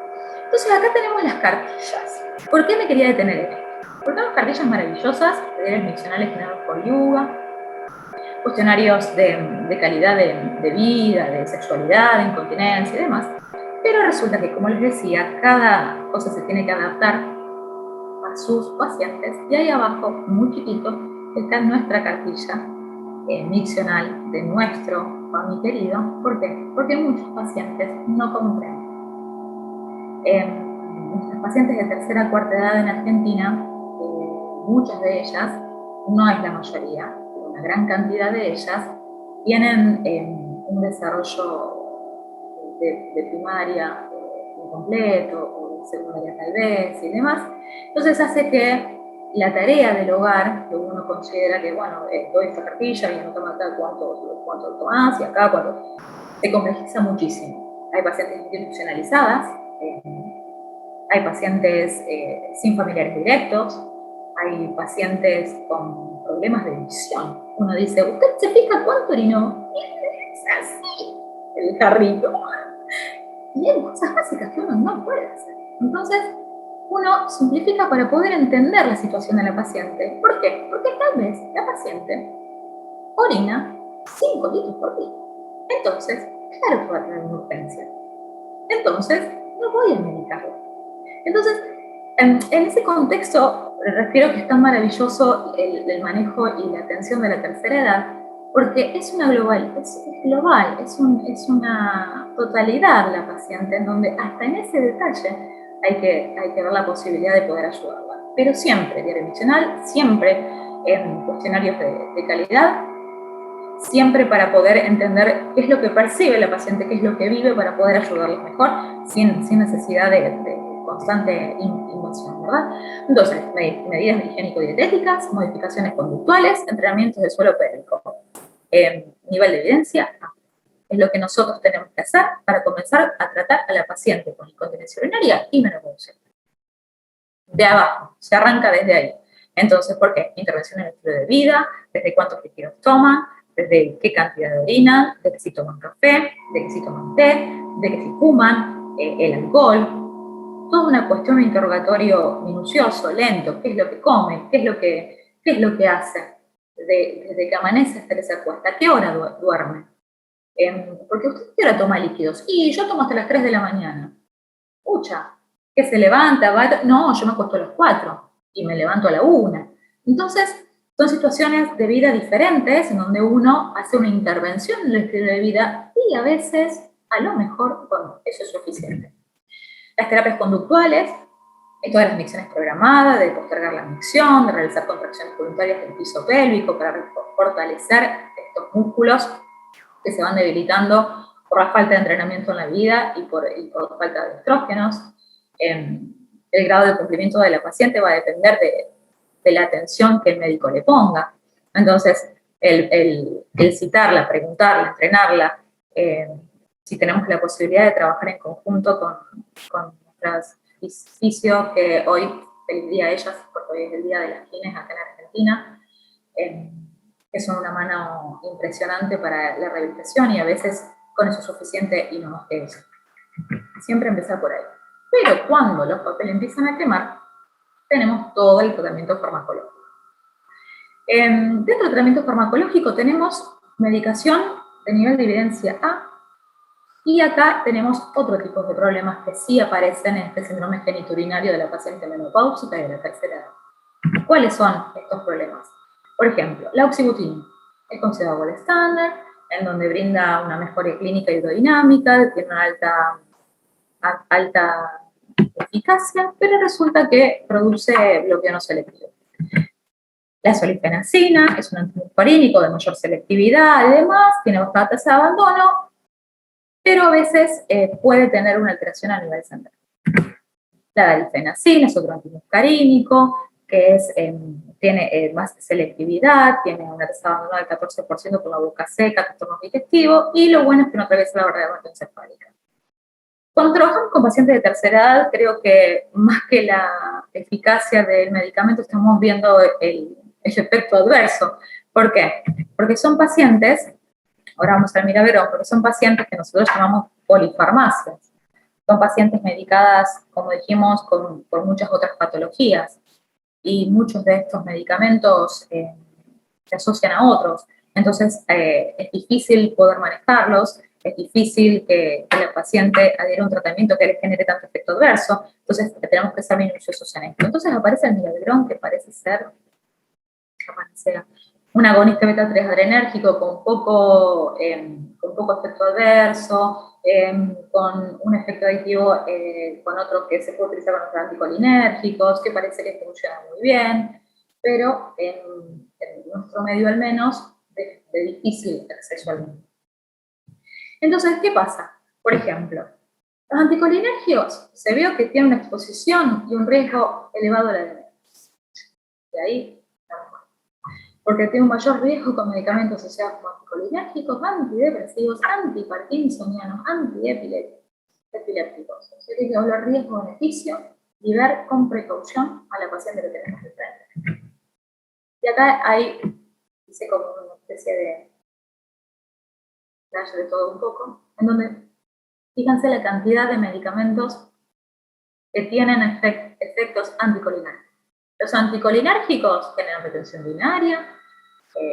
Entonces acá tenemos las cartillas. ¿Por qué me quería detener en esto? Porque tenemos cartillas maravillosas, deberes miccionales generados por Yuga, cuestionarios de calidad de vida, de sexualidad, de incontinencia y demás. Pero resulta que, como les decía, cada cosa se tiene que adaptar a sus pacientes, y ahí abajo, muy chiquito, está nuestra cartilla miccional de nuestro mami querido. ¿Por qué? Porque muchos pacientes no comprenden. Nuestras pacientes de tercera a cuarta edad en Argentina, muchas de ellas, no es la mayoría, pero una gran cantidad de ellas, tienen un desarrollo de primaria incompleto, o de secundaria tal vez, y demás. Entonces hace que la tarea del hogar, que uno considera que, bueno, doy esta cartilla y uno toma acá cuánto tomás y acá cuánto, se complejiza muchísimo. Hay pacientes institucionalizadas, hay pacientes sin familiares directos, hay pacientes con problemas de visión. Uno dice, ¿usted se fija cuánto orinó? Es así, el jarrito. Y hay cosas básicas que uno no puede hacer. Entonces, uno simplifica para poder entender la situación de la paciente. ¿Por qué? Porque tal vez la paciente orina 5 litros por día. Entonces, claro que va a tener una urgencia. Entonces, no voy a medicarla. Entonces, en ese contexto, refiero que es tan maravilloso el manejo y la atención de la tercera edad, porque es una global, es global, es una totalidad la paciente, en donde hasta en ese detalle hay que ver la posibilidad de poder ayudarla. Pero siempre diario misional, siempre en cuestionarios de calidad, siempre para poder entender qué es lo que percibe la paciente, qué es lo que vive, para poder ayudarles mejor, sin necesidad de constante invasión, ¿verdad? Entonces, medidas higiénico-dietéticas, modificaciones conductuales, entrenamientos de suelo pélvico. Nivel de evidencia, es lo que nosotros tenemos que hacer para comenzar a tratar a la paciente con incontinencia urinaria y menopausia. De abajo, se arranca desde ahí. Entonces, ¿por qué? Intervención en el estilo de vida, desde cuántos líquidos toman, desde qué cantidad de orina, de que si toman café, de que si toman té, de que si fuman, el alcohol. Toda una cuestión de interrogatorio minucioso, lento, qué es lo que come, qué es lo que hace, desde que amanece hasta que se acuesta, ¿a qué hora duerme? Porque usted, ¿qué hora toma líquidos? Y yo tomo hasta las 3 de la mañana. Pucha, que se levanta, va, no, yo me acuesto a las 4 y me levanto a la 1. Entonces, son situaciones de vida diferentes en donde uno hace una intervención en el estilo de vida y a veces, a lo mejor, bueno, eso es suficiente. Las terapias conductuales, esto de las micciones programadas, de postergar la micción, de realizar contracciones voluntarias del piso pélvico para fortalecer estos músculos que se van debilitando por la falta de entrenamiento en la vida y por falta de estrógenos. El grado de cumplimiento de la paciente va a depender de la atención que el médico le ponga. Entonces, el citarla, preguntarla, entrenarla, si tenemos la posibilidad de trabajar en conjunto con nuestras fisios, que hoy, feliz día a ellas, porque hoy es el día de las gines acá en Argentina, que son una mano impresionante para la rehabilitación y a veces con eso es suficiente y no más que eso. Siempre empezar por ahí. Pero cuando los papeles empiezan a quemar, tenemos todo el tratamiento farmacológico. Dentro del tratamiento farmacológico tenemos medicación de nivel de evidencia A, y acá tenemos otro tipo de problemas que sí aparecen en este síndrome geniturinario de la paciente menopáusica y de la tercera edad. ¿Cuáles son estos problemas? Por ejemplo, la oxibutinin es considerado gold standard, en donde brinda una mejora clínica hidrodinámica, tiene una alta eficacia, pero resulta que produce bloqueo no selectivo. La solifenacina es un antimuscarínico de mayor selectividad, además, tiene baja tasa de abandono, pero a veces puede tener una alteración a nivel central. La dalfenacina es otro antimuscarínico, que tiene más selectividad, tiene una tasa de abandono del 14% por la boca seca, trastornos digestivos, y lo bueno es que no atraviesa la barrera encefálica. Cuando trabajamos con pacientes de tercera edad, creo que más que la eficacia del medicamento, estamos viendo el efecto adverso. ¿Por qué? Porque son pacientes, ahora vamos al miraverón, porque son pacientes que nosotros llamamos polifarmacias. Son pacientes medicadas, como dijimos, por muchas otras patologías. Y muchos de estos medicamentos se asocian a otros. Entonces, es difícil poder manejarlos, es difícil que la paciente adhiera a un tratamiento que le genere tanto efecto adverso. Entonces, tenemos que ser minuciosos en esto. Entonces, aparece el miraverón, que parece ser un agonista beta-3 adrenérgico con poco efecto adverso, con un efecto aditivo con otro que se puede utilizar con otros anticolinérgicos, que parece que funciona muy bien, pero en nuestro medio al menos de difícil acceso al mundo. Entonces, ¿qué pasa? Por ejemplo, los anticolinérgicos se vio que tienen una exposición y un riesgo elevado a la demencia. De ahí estamos mal. Porque tiene un mayor riesgo con medicamentos asociados con anticolinérgicos, antidepresivos, antiparkinsonianos, antiepilépticos. O sea, que hay que hablar riesgo-beneficio y ver con precaución a la paciente que tenemos de frente. Y acá hay, hice como una especie de de todo un poco, en donde fíjense la cantidad de medicamentos que tienen efectos efectos anticolinérgicos. Los anticolinérgicos generan retención urinaria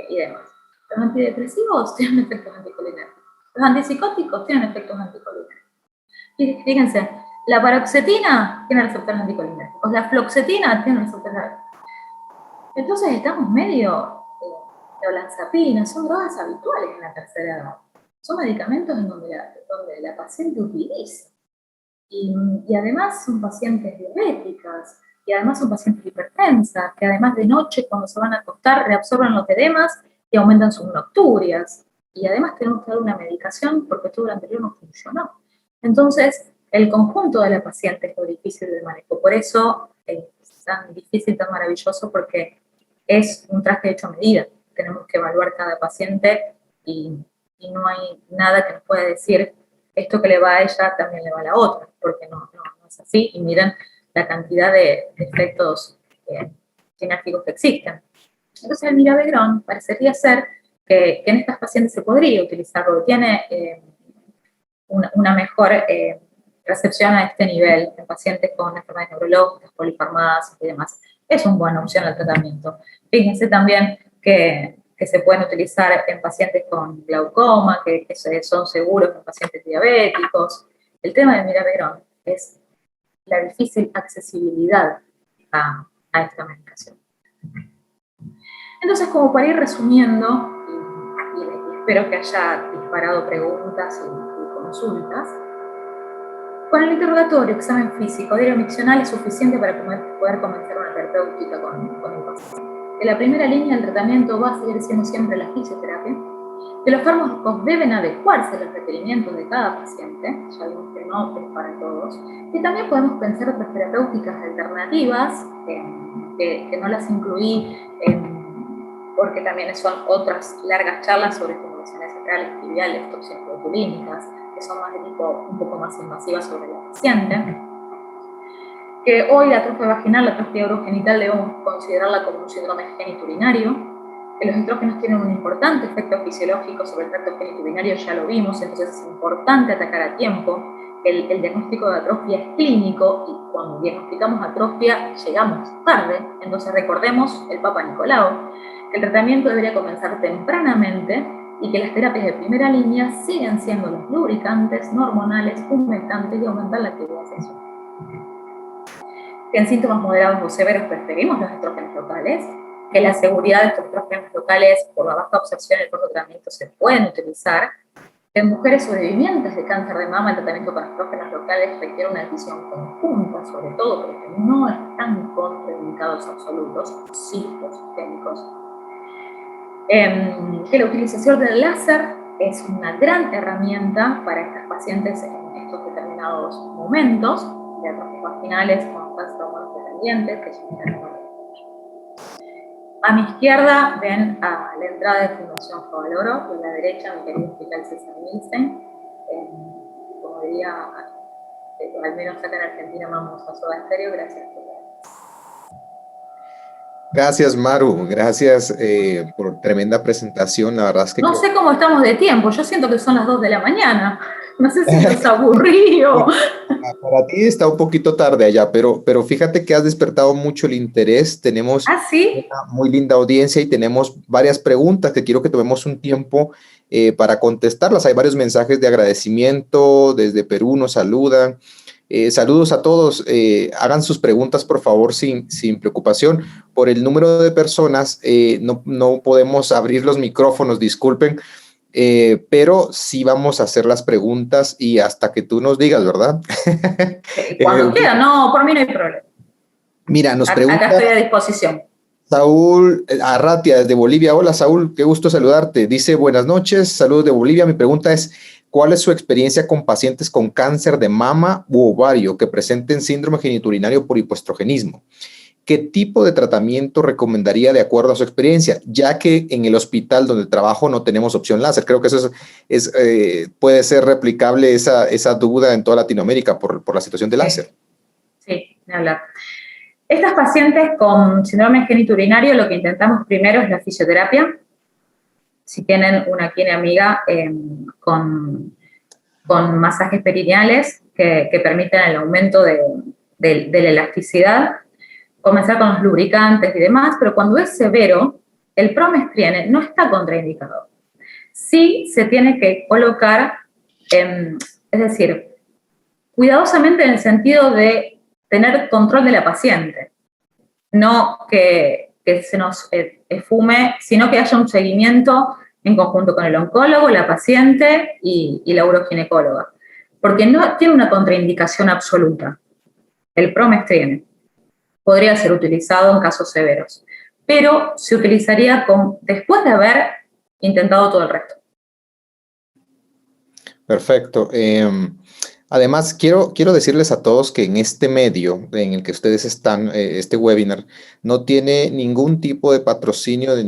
y demás. Los antidepresivos tienen efectos anticolinérgicos. Los antipsicóticos tienen efectos anticolinérgicos. Y fíjense, la paroxetina tiene receptores anticolinérgicos, la fluoxetina tiene receptores anticolinérgicos. Entonces estamos medio... la olanzapina, son drogas habituales en la tercera edad. Son medicamentos en donde la paciente utiliza. Y además son pacientes diabéticas, y además son pacientes hipertensas, que además de noche cuando se van a acostar reabsorben los edemas y aumentan sus nocturias. Y además tenemos que dar una medicación porque todo lo anterior no funcionó. Entonces, el conjunto de la paciente es lo difícil de manejo. Por eso es tan difícil, tan maravilloso, porque es un traje hecho a medida. Tenemos que evaluar cada paciente y no hay nada que nos pueda decir esto que le va a ella también le va a la otra, porque no es así. Y miren la cantidad de efectos sinérgicos que existen. Entonces el miravigrón parecería ser que en estas pacientes se podría utilizar, porque tiene una mejor recepción a este nivel en pacientes con enfermedades neurológicas, polifarmacias y demás. Es una buena opción al tratamiento. Fíjense también que se pueden utilizar en pacientes con glaucoma, que son seguros en pacientes diabéticos. El tema del miravigrón es la difícil accesibilidad a esta medicación. Entonces, como para ir resumiendo, y espero que haya disparado preguntas y consultas, con el interrogatorio, examen físico, diario miccional es suficiente para poder comenzar una terapéutica con el paciente. Que la primera línea del tratamiento va a seguir siendo siempre la fisioterapia, que los fármacos deben adecuarse a los requerimientos de cada paciente, ya vimos que no es para todos, y también podemos pensar otras terapéuticas alternativas, que no las incluí porque también son otras largas charlas sobre estimulaciones centrales, tibiales, toxinas botulínicas, que son más de tipo un poco más invasivas sobre la paciente. Que hoy la atrofia vaginal, la atrofia urogenital, debemos considerarla como un síndrome geniturinario, que los estrógenos tienen un importante efecto fisiológico sobre el tracto geniturinario, ya lo vimos, entonces es importante atacar a tiempo. El diagnóstico de atrofia es clínico y cuando diagnosticamos atrofia llegamos tarde, entonces recordemos el Papa Nicolau, que el tratamiento debería comenzar tempranamente y que las terapias de primera línea siguen siendo los lubricantes, no hormonales, humectantes y aumentar la actividad sexual. Que en síntomas moderados o severos preferimos los estrógenos locales, que la seguridad de estos estrógenos locales por la baja absorción y el corto tratamiento se pueden utilizar, que en mujeres sobrevivientes de cáncer de mama el tratamiento con estrógenos locales requiere una decisión conjunta, sobre todo porque no están contraindicados absolutos, ciclos químicos. Que la utilización del láser es una gran herramienta para estas pacientes en estos determinados momentos, de atrofias vaginales con cáncer de hormonas dependientes, que son a mi izquierda ven a la entrada de Fundación Favaloro, y a la derecha mi querido hospital César Milstein. Como diría, al menos acá en Argentina vamos a Soda Stereo, gracias por ver. Gracias, Maru. Gracias por tremenda presentación. La verdad es que... No sé cómo estamos de tiempo. Yo siento que son las 2 de la mañana. No sé si nos aburrió. Para ti está un poquito tarde allá, pero fíjate que has despertado mucho el interés. Tenemos ¿Sí? una muy linda audiencia y tenemos varias preguntas que quiero que tomemos un tiempo para contestarlas. Hay varios mensajes de agradecimiento. Desde Perú nos saludan. Saludos a todos. Hagan sus preguntas, por favor, sin preocupación. Por el número de personas, no podemos abrir los micrófonos, disculpen. Pero sí vamos a hacer las preguntas y hasta que tú nos digas, ¿verdad? Cuando quiera, no, por mí no hay problema. Mira, nos pregunta... Acá estoy a disposición. Saúl Arratia, desde Bolivia. Hola, Saúl, qué gusto saludarte. Dice, buenas noches, saludos de Bolivia. Mi pregunta es, ¿cuál es su experiencia con pacientes con cáncer de mama u ovario que presenten síndrome geniturinario por hipoestrogenismo? ¿Qué tipo de tratamiento recomendaría de acuerdo a su experiencia? Ya que en el hospital donde trabajo no tenemos opción láser. Creo que eso puede ser replicable esa duda en toda Latinoamérica por la situación de láser. Sí, de hablar. Estas pacientes con síndrome geniturinario lo que intentamos primero es la fisioterapia. Si tienen una amiga con masajes perineales que permiten el aumento de de la elasticidad, comenzar con los lubricantes y demás, pero cuando es severo, el promestriene no está contraindicado. Sí se tiene que colocar, es decir, cuidadosamente en el sentido de tener control de la paciente, no que se nos esfume, sino que haya un seguimiento en conjunto con el oncólogo, la paciente y la uroginecóloga, porque no tiene una contraindicación absoluta. El promestriene podría ser utilizado en casos severos, pero se utilizaría después de haber intentado todo el resto. Perfecto. Además, quiero decirles a todos que en este medio en el que ustedes están, este webinar, no tiene ningún tipo de patrocinio de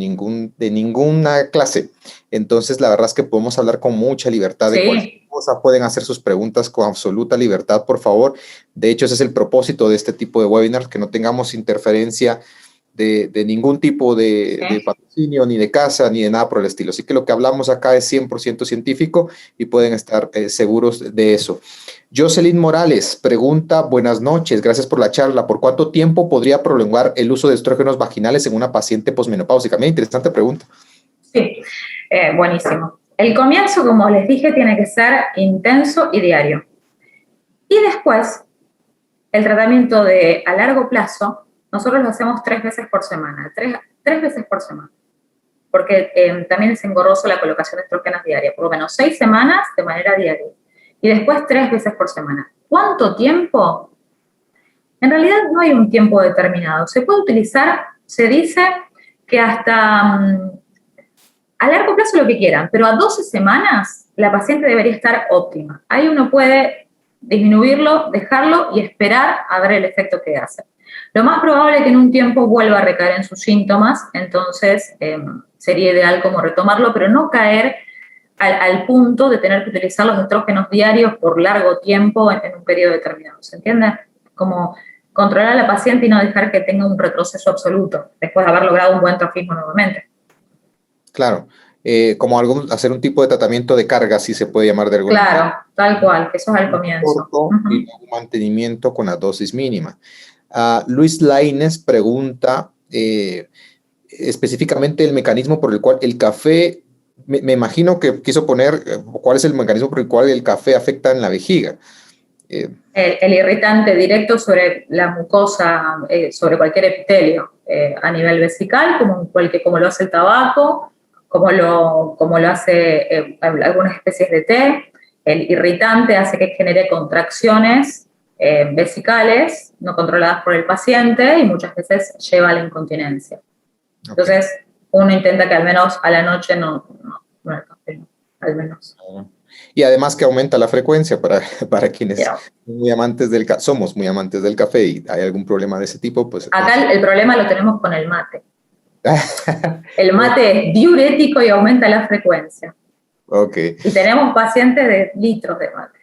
ninguna clase. Entonces, la verdad es que podemos hablar con mucha libertad de cualquier cosa. Pueden hacer sus preguntas con absoluta libertad, por favor. De hecho, ese es el propósito de este tipo de webinars, que no tengamos interferencia de ningún tipo de patrocinio, ni de casa, ni de nada por el estilo. Así que lo que hablamos acá es 100% científico y pueden estar seguros de eso. Jocelyn Morales pregunta, buenas noches, gracias por la charla. ¿Por cuánto tiempo podría prolongar el uso de estrógenos vaginales en una paciente posmenopáusica? Mira, interesante pregunta. Sí, buenísimo. El comienzo, como les dije, tiene que ser intenso y diario. Y después, el tratamiento a largo plazo, nosotros lo hacemos 3 veces por semana, tres veces por semana, porque también es engorroso la colocación de estrógenos diaria, por lo menos 6 semanas de manera diaria, y después 3 veces por semana. ¿Cuánto tiempo? En realidad no hay un tiempo determinado. Se puede utilizar, se dice que hasta a largo plazo lo que quieran, pero a 12 semanas la paciente debería estar óptima. Ahí uno puede disminuirlo, dejarlo y esperar a ver el efecto que hace. Lo más probable es que en un tiempo vuelva a recaer en sus síntomas, entonces sería ideal como retomarlo, pero no caer al punto de tener que utilizar los estrógenos diarios por largo tiempo en un periodo determinado, ¿se entiende? Como controlar a la paciente y no dejar que tenga un retroceso absoluto después de haber logrado un buen trofismo nuevamente. Claro, como hacer un tipo de tratamiento de carga, si se puede llamar de alguna manera. Claro, tal cual, que eso es al comienzo. Y un mantenimiento con la dosis mínima. Luis Lainez pregunta específicamente el mecanismo por el cual el café, me imagino que quiso poner cuál es el mecanismo por el cual el café afecta en la vejiga. El irritante directo sobre la mucosa, sobre cualquier epitelio, a nivel vesical, como lo hace el tabaco, como lo hace algunas especies de té. El irritante hace que genere contracciones vesicales no controladas por el paciente y muchas veces lleva a la incontinencia. Okay. Entonces, uno intenta que al menos a la noche no el café, al menos. Y además que aumenta la frecuencia para quienes somos muy amantes del café y hay algún problema de ese tipo, pues... Acá el problema lo tenemos con el mate. El mate es diurético y aumenta la frecuencia. Okay. Y tenemos pacientes de litros de mate.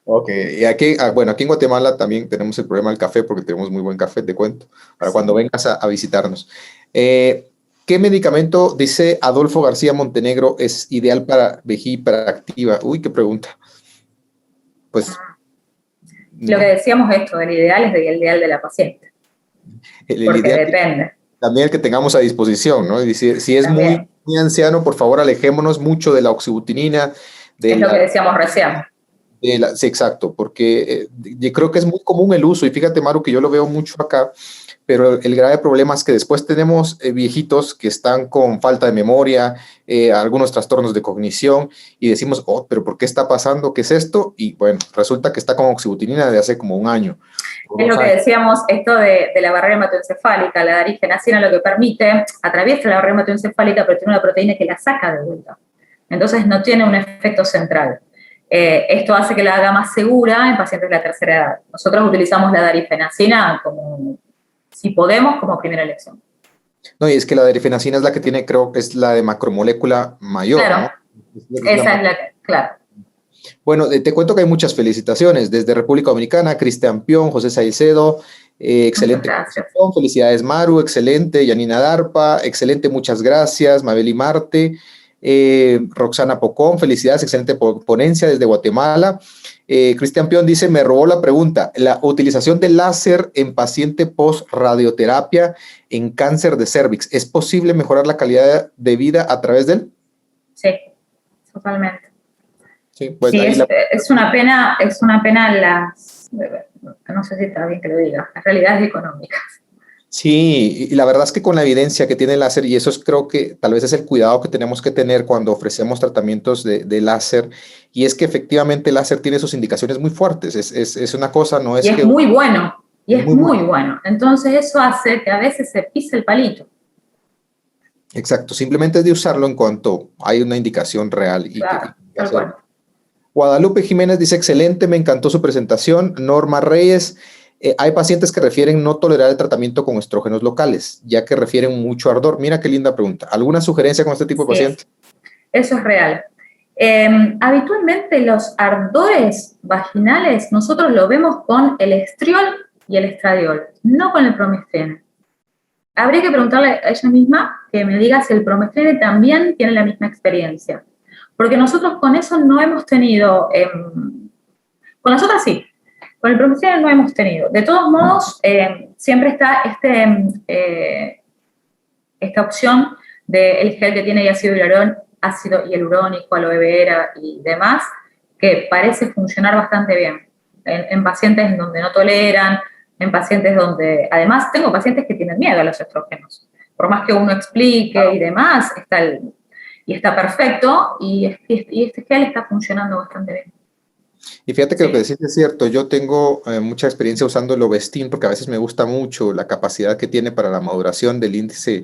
Ok, y aquí en Guatemala también tenemos el problema del café porque tenemos muy buen café, te cuento, para cuando vengas a visitarnos. ¿Qué medicamento, dice Adolfo García Montenegro, es ideal para vejiga hiperactiva? Uy, qué pregunta. Pues... Lo que decíamos esto, el ideal es el ideal de la paciente. Porque depende. También el que tengamos a disposición, ¿no? Y si es muy anciano, por favor, alejémonos mucho de la oxibutinina. Es lo que decíamos recién. Sí, exacto, porque yo creo que es muy común el uso, y fíjate, Maru, que yo lo veo mucho acá, pero el grave problema es que después tenemos viejitos que están con falta de memoria, algunos trastornos de cognición, y decimos, oh, pero ¿por qué está pasando? ¿Qué es esto? Y bueno, resulta que está con oxibutinina de hace como un año. Es lo que decíamos, esto de la barrera hematoencefálica, la darifenacina lo que permite, atraviesa la barrera hematoencefálica, pero tiene una proteína que la saca de vuelta. Entonces no tiene un efecto central. Esto hace que la haga más segura en pacientes de la tercera edad. Nosotros utilizamos la darifenacina como, si podemos, como primera elección. No, y es que la darifenacina es la que tiene, creo que es la de macromolécula mayor, claro, ¿no? Esa es la que, claro. Bueno, te cuento que hay muchas felicitaciones desde República Dominicana, Cristian Pion, José Saicedo, excelente. Felicidades, Maru, excelente. Yanina Darpa, excelente, muchas gracias. Mabeli Marte. Roxana Pocón, felicidades, excelente ponencia desde Guatemala. Cristian Pion dice, me robó la pregunta, la utilización del láser en paciente post-radioterapia en cáncer de cervix, ¿es posible mejorar la calidad de vida a través de él? Sí, totalmente. Sí, pues sí, es una pena las, no sé si está bien que lo diga, las realidades económicas. Sí, y la verdad es que con la evidencia que tiene el láser, y eso creo que tal vez es el cuidado que tenemos que tener cuando ofrecemos tratamientos de láser, y es que efectivamente el láser tiene sus indicaciones muy fuertes, es una cosa, no es y es que... muy bueno, y es muy bueno. Entonces eso hace que a veces se pise el palito. Exacto, simplemente es de usarlo en cuanto hay una indicación real. Claro, tal cual. Guadalupe Jiménez dice, excelente, me encantó su presentación. Norma Reyes, hay pacientes que refieren no tolerar el tratamiento con estrógenos locales, ya que refieren mucho ardor. Mira qué linda pregunta. ¿Alguna sugerencia con este tipo de pacientes? Eso es real. Habitualmente los ardores vaginales nosotros lo vemos con el estriol y el estradiol, no con el promestreno. Habría que preguntarle a ella misma que me diga si el promestreno también tiene la misma experiencia. Porque nosotros con eso no hemos tenido, con las otras sí, con el promestreno no hemos tenido. De todos modos, siempre está esta opción del gel que tiene ácido hialurónico, aloe vera y demás, que parece funcionar bastante bien en pacientes en donde no toleran, en pacientes donde, además, tengo pacientes que tienen miedo a los estrógenos. Por más que uno explique y demás, está perfecto y este gel está funcionando bastante bien. Y fíjate que lo que decís es cierto, yo tengo mucha experiencia usando el Ovestin porque a veces me gusta mucho la capacidad que tiene para la maduración del índice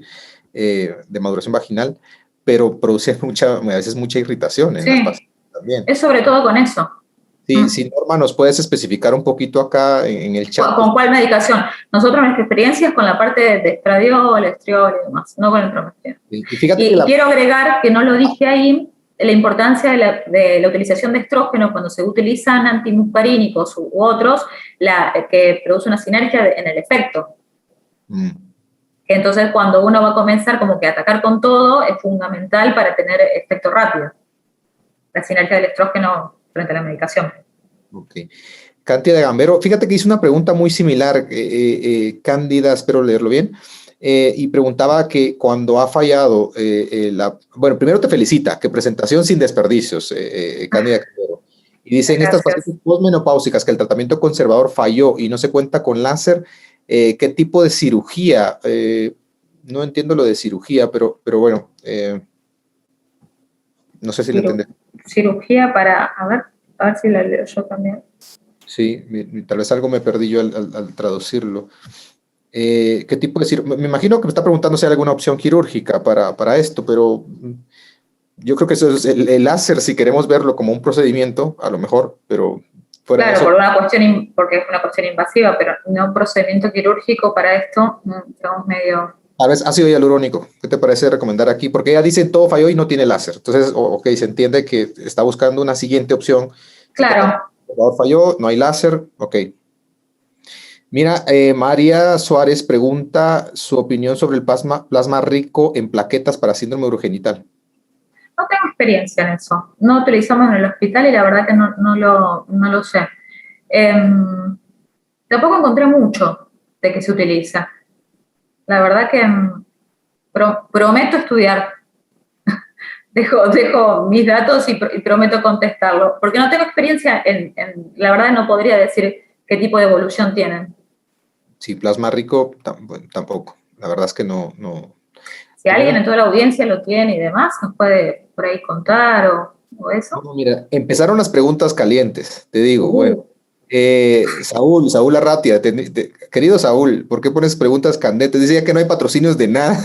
de maduración vaginal, pero produce a veces mucha irritación en las pacientes también. Es sobre todo con eso. Sí, sí, Norma, ¿nos puedes especificar un poquito acá en el chat? ¿Con cuál medicación? Nosotros nuestra experiencia es con la parte de estradiol, estriol y demás, no con el promestreno. Y quiero agregar, que no lo dije ahí, la importancia de la utilización de estrógenos cuando se utilizan antimuscarínicos u otros, que produce una sinergia en el efecto. Entonces, cuando uno va a comenzar como que a atacar con todo, es fundamental para tener efecto rápido. La sinergia del estrógeno frente a la medicación. Ok. Cándida de Gambero, fíjate que hice una pregunta muy similar, Cándida, espero leerlo bien, y preguntaba que cuando ha fallado, bueno, primero te felicita, que presentación sin desperdicios, Cándida de Gambero. Y dice, en estas pacientes postmenopáusicas que el tratamiento conservador falló y no se cuenta con láser, ¿qué tipo de cirugía? No entiendo lo de cirugía, pero bueno, no sé si lo entendés. Cirugía para, a ver si la leo yo también. Sí, tal vez algo me perdí yo al traducirlo. ¿Qué tipo de cirugía? Me imagino que me está preguntando si hay alguna opción quirúrgica para esto, pero yo creo que eso es el láser, si queremos verlo como un procedimiento, a lo mejor, pero fuera de eso. Claro, porque es una cuestión invasiva, pero no un procedimiento quirúrgico para esto, estamos medio... Tal vez ácido hialurónico, ¿qué te parece recomendar aquí? Porque ella dice todo falló y no tiene láser. Entonces, ok, se entiende que está buscando una siguiente opción. Claro. El falló, no hay láser, ok. Mira, María Suárez pregunta su opinión sobre el plasma rico en plaquetas para síndrome urogenital. No tengo experiencia en eso. No utilizamos en el hospital y la verdad que no lo sé. Tampoco encontré mucho de que se utiliza. La verdad que prometo estudiar. Dejo mis datos y prometo contestarlo. Porque no tengo experiencia la verdad no podría decir qué tipo de evolución tienen. Sí, plasma rico tampoco. La verdad es que no. Si alguien en toda la audiencia lo tiene y demás, nos puede por ahí contar o eso. No, mira, empezaron las preguntas calientes, te digo. Bueno, Saúl Arratia, querido Saúl, ¿por qué pones preguntas candentes? Decía que no hay patrocinios de nada,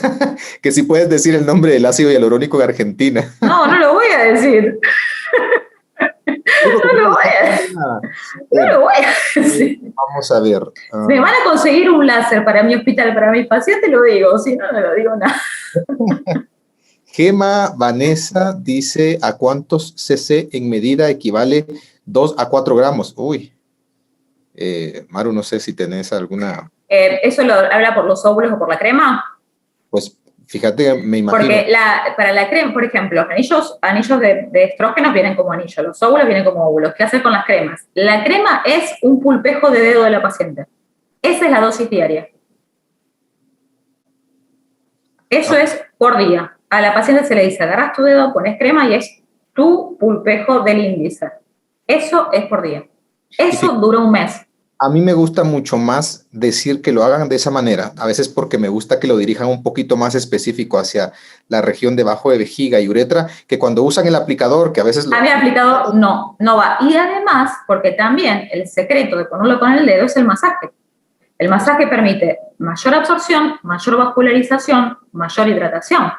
que si puedes decir el nombre del ácido hialurónico de Argentina. No lo voy a decir. No lo voy a decir. Vamos a ver. Si me van a conseguir un láser para mi hospital, para mis pacientes, lo digo, si no, no lo digo nada. Gema Vanessa dice, ¿a cuántos cc en medida equivale 2 a 4 gramos? Uy. Maru, no sé si tenés alguna... ¿Eso lo habla por los óvulos o por la crema? Pues Fíjate, me imagino. Porque para la crema, por ejemplo, los anillos de estrógenos vienen como anillos, los óvulos vienen como óvulos. ¿Qué haces con las cremas? La crema es un pulpejo de dedo de la paciente. Esa es la dosis diaria. Eso es por día. A la paciente se le dice, agarras tu dedo, pones crema y es tu pulpejo del índice. Eso es por día. Eso dura un mes. A mí me gusta mucho más decir que lo hagan de esa manera, a veces porque me gusta que lo dirijan un poquito más específico hacia la región debajo de vejiga y uretra, que cuando usan el aplicador, que a veces... A mi aplicador no va. Y además, porque también el secreto de ponerlo con el dedo es el masaje. El masaje permite mayor absorción, mayor vascularización, mayor hidratación.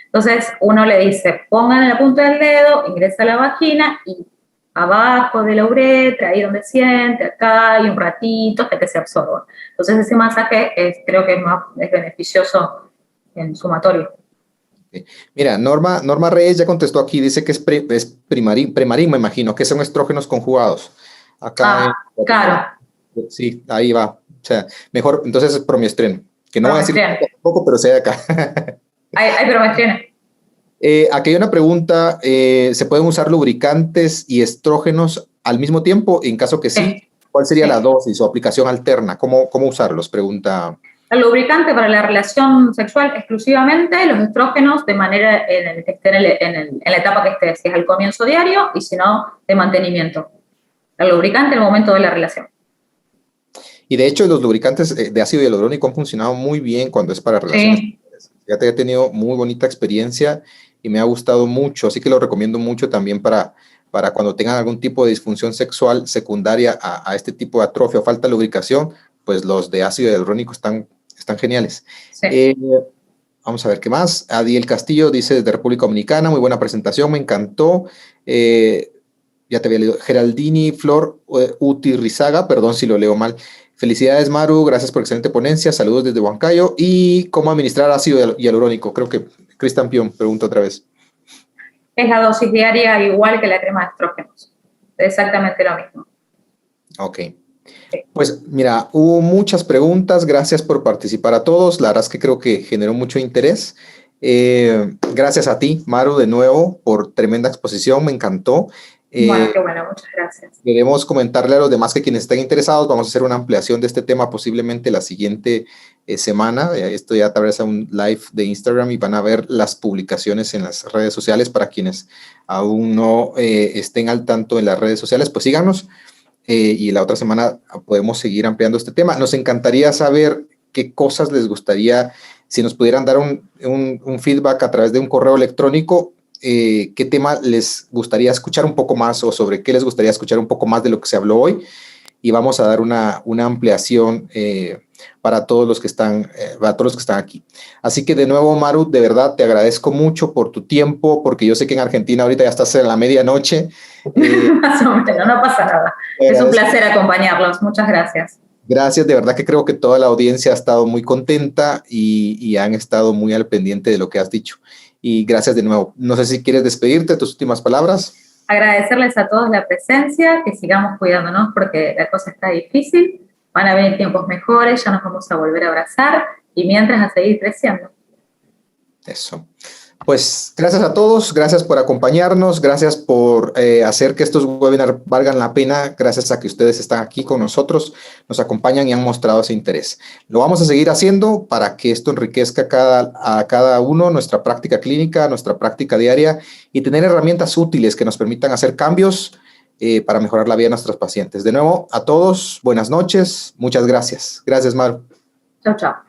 Entonces, uno le dice, pongan en la punta del dedo, ingresa a la vagina y abajo de la uretra, ahí donde siente, acá, y un ratito hasta que se absorba. Entonces, ese masaje creo que es beneficioso en sumatorio. Mira, Norma Reyes ya contestó aquí, dice que es Premarin, me imagino, que son estrógenos conjugados. Acá claro. Sí, ahí va. O sea, mejor, entonces es Promiestreno, que no voy a decir tampoco, pero sea de acá. Hay Promiestreno. Aquí hay una pregunta, ¿se pueden usar lubricantes y estrógenos al mismo tiempo? En caso que sí, ¿cuál sería la dosis o aplicación alterna? ¿Cómo usarlos? Pregunta. El lubricante para la relación sexual exclusivamente, los estrógenos de manera en el que esté en la etapa que esté, si es al comienzo diario y si no, de mantenimiento. El lubricante en el momento de la relación. Y de hecho, los lubricantes de ácido hialurónico han funcionado muy bien cuando es para relaciones. Sí. Fíjate, he tenido muy bonita experiencia y me ha gustado mucho, así que lo recomiendo mucho también para cuando tengan algún tipo de disfunción sexual secundaria a este tipo de atrofia o falta de lubricación, pues los de ácido hialurónico están geniales. Sí. Vamos a ver qué más. Adiel Castillo dice desde República Dominicana, muy buena presentación, me encantó. Ya te había leído. Geraldini Flor Utirrizaga, perdón si lo leo mal. Felicidades, Maru, gracias por excelente ponencia, saludos desde Huancayo. ¿Y cómo administrar ácido hialurónico? Creo que Cristian Pion pregunta otra vez. Es la dosis diaria igual que la crema de estrógenos, exactamente lo mismo. Ok. Pues mira, hubo muchas preguntas, gracias por participar a todos, la verdad es que creo que generó mucho interés. Gracias a ti, Maru, de nuevo, por tremenda exposición, me encantó. Bueno, qué bueno, muchas gracias. Queremos comentarle a los demás que quienes estén interesados, vamos a hacer una ampliación de este tema posiblemente la siguiente semana. Esto ya tal vez a un live de Instagram y van a ver las publicaciones en las redes sociales para quienes aún no estén al tanto en las redes sociales, pues síganos. Y la otra semana podemos seguir ampliando este tema. Nos encantaría saber qué cosas les gustaría, si nos pudieran dar un feedback a través de un correo electrónico, qué tema les gustaría escuchar un poco más o sobre qué les gustaría escuchar un poco más de lo que se habló hoy. Y vamos a dar una ampliación para todos los que están aquí. Así que de nuevo, Maru, de verdad te agradezco mucho por tu tiempo, porque yo sé que en Argentina ahorita ya estás en la medianoche. Más o menos, no pasa nada. Es un placer acompañarlos. Muchas gracias. Gracias, de verdad que creo que toda la audiencia ha estado muy contenta y han estado muy al pendiente de lo que has dicho. Y gracias de nuevo. No sé si quieres despedirte, tus últimas palabras. Agradecerles a todos la presencia, que sigamos cuidándonos porque la cosa está difícil, van a venir tiempos mejores, ya nos vamos a volver a abrazar y mientras a seguir creciendo. Eso. Pues gracias a todos, gracias por acompañarnos, gracias por hacer que estos webinars valgan la pena, gracias a que ustedes están aquí con nosotros, nos acompañan y han mostrado ese interés. Lo vamos a seguir haciendo para que esto enriquezca a cada uno, nuestra práctica clínica, nuestra práctica diaria y tener herramientas útiles que nos permitan hacer cambios para mejorar la vida de nuestros pacientes. De nuevo, a todos, buenas noches, muchas gracias. Gracias, Maru. Chao, chao.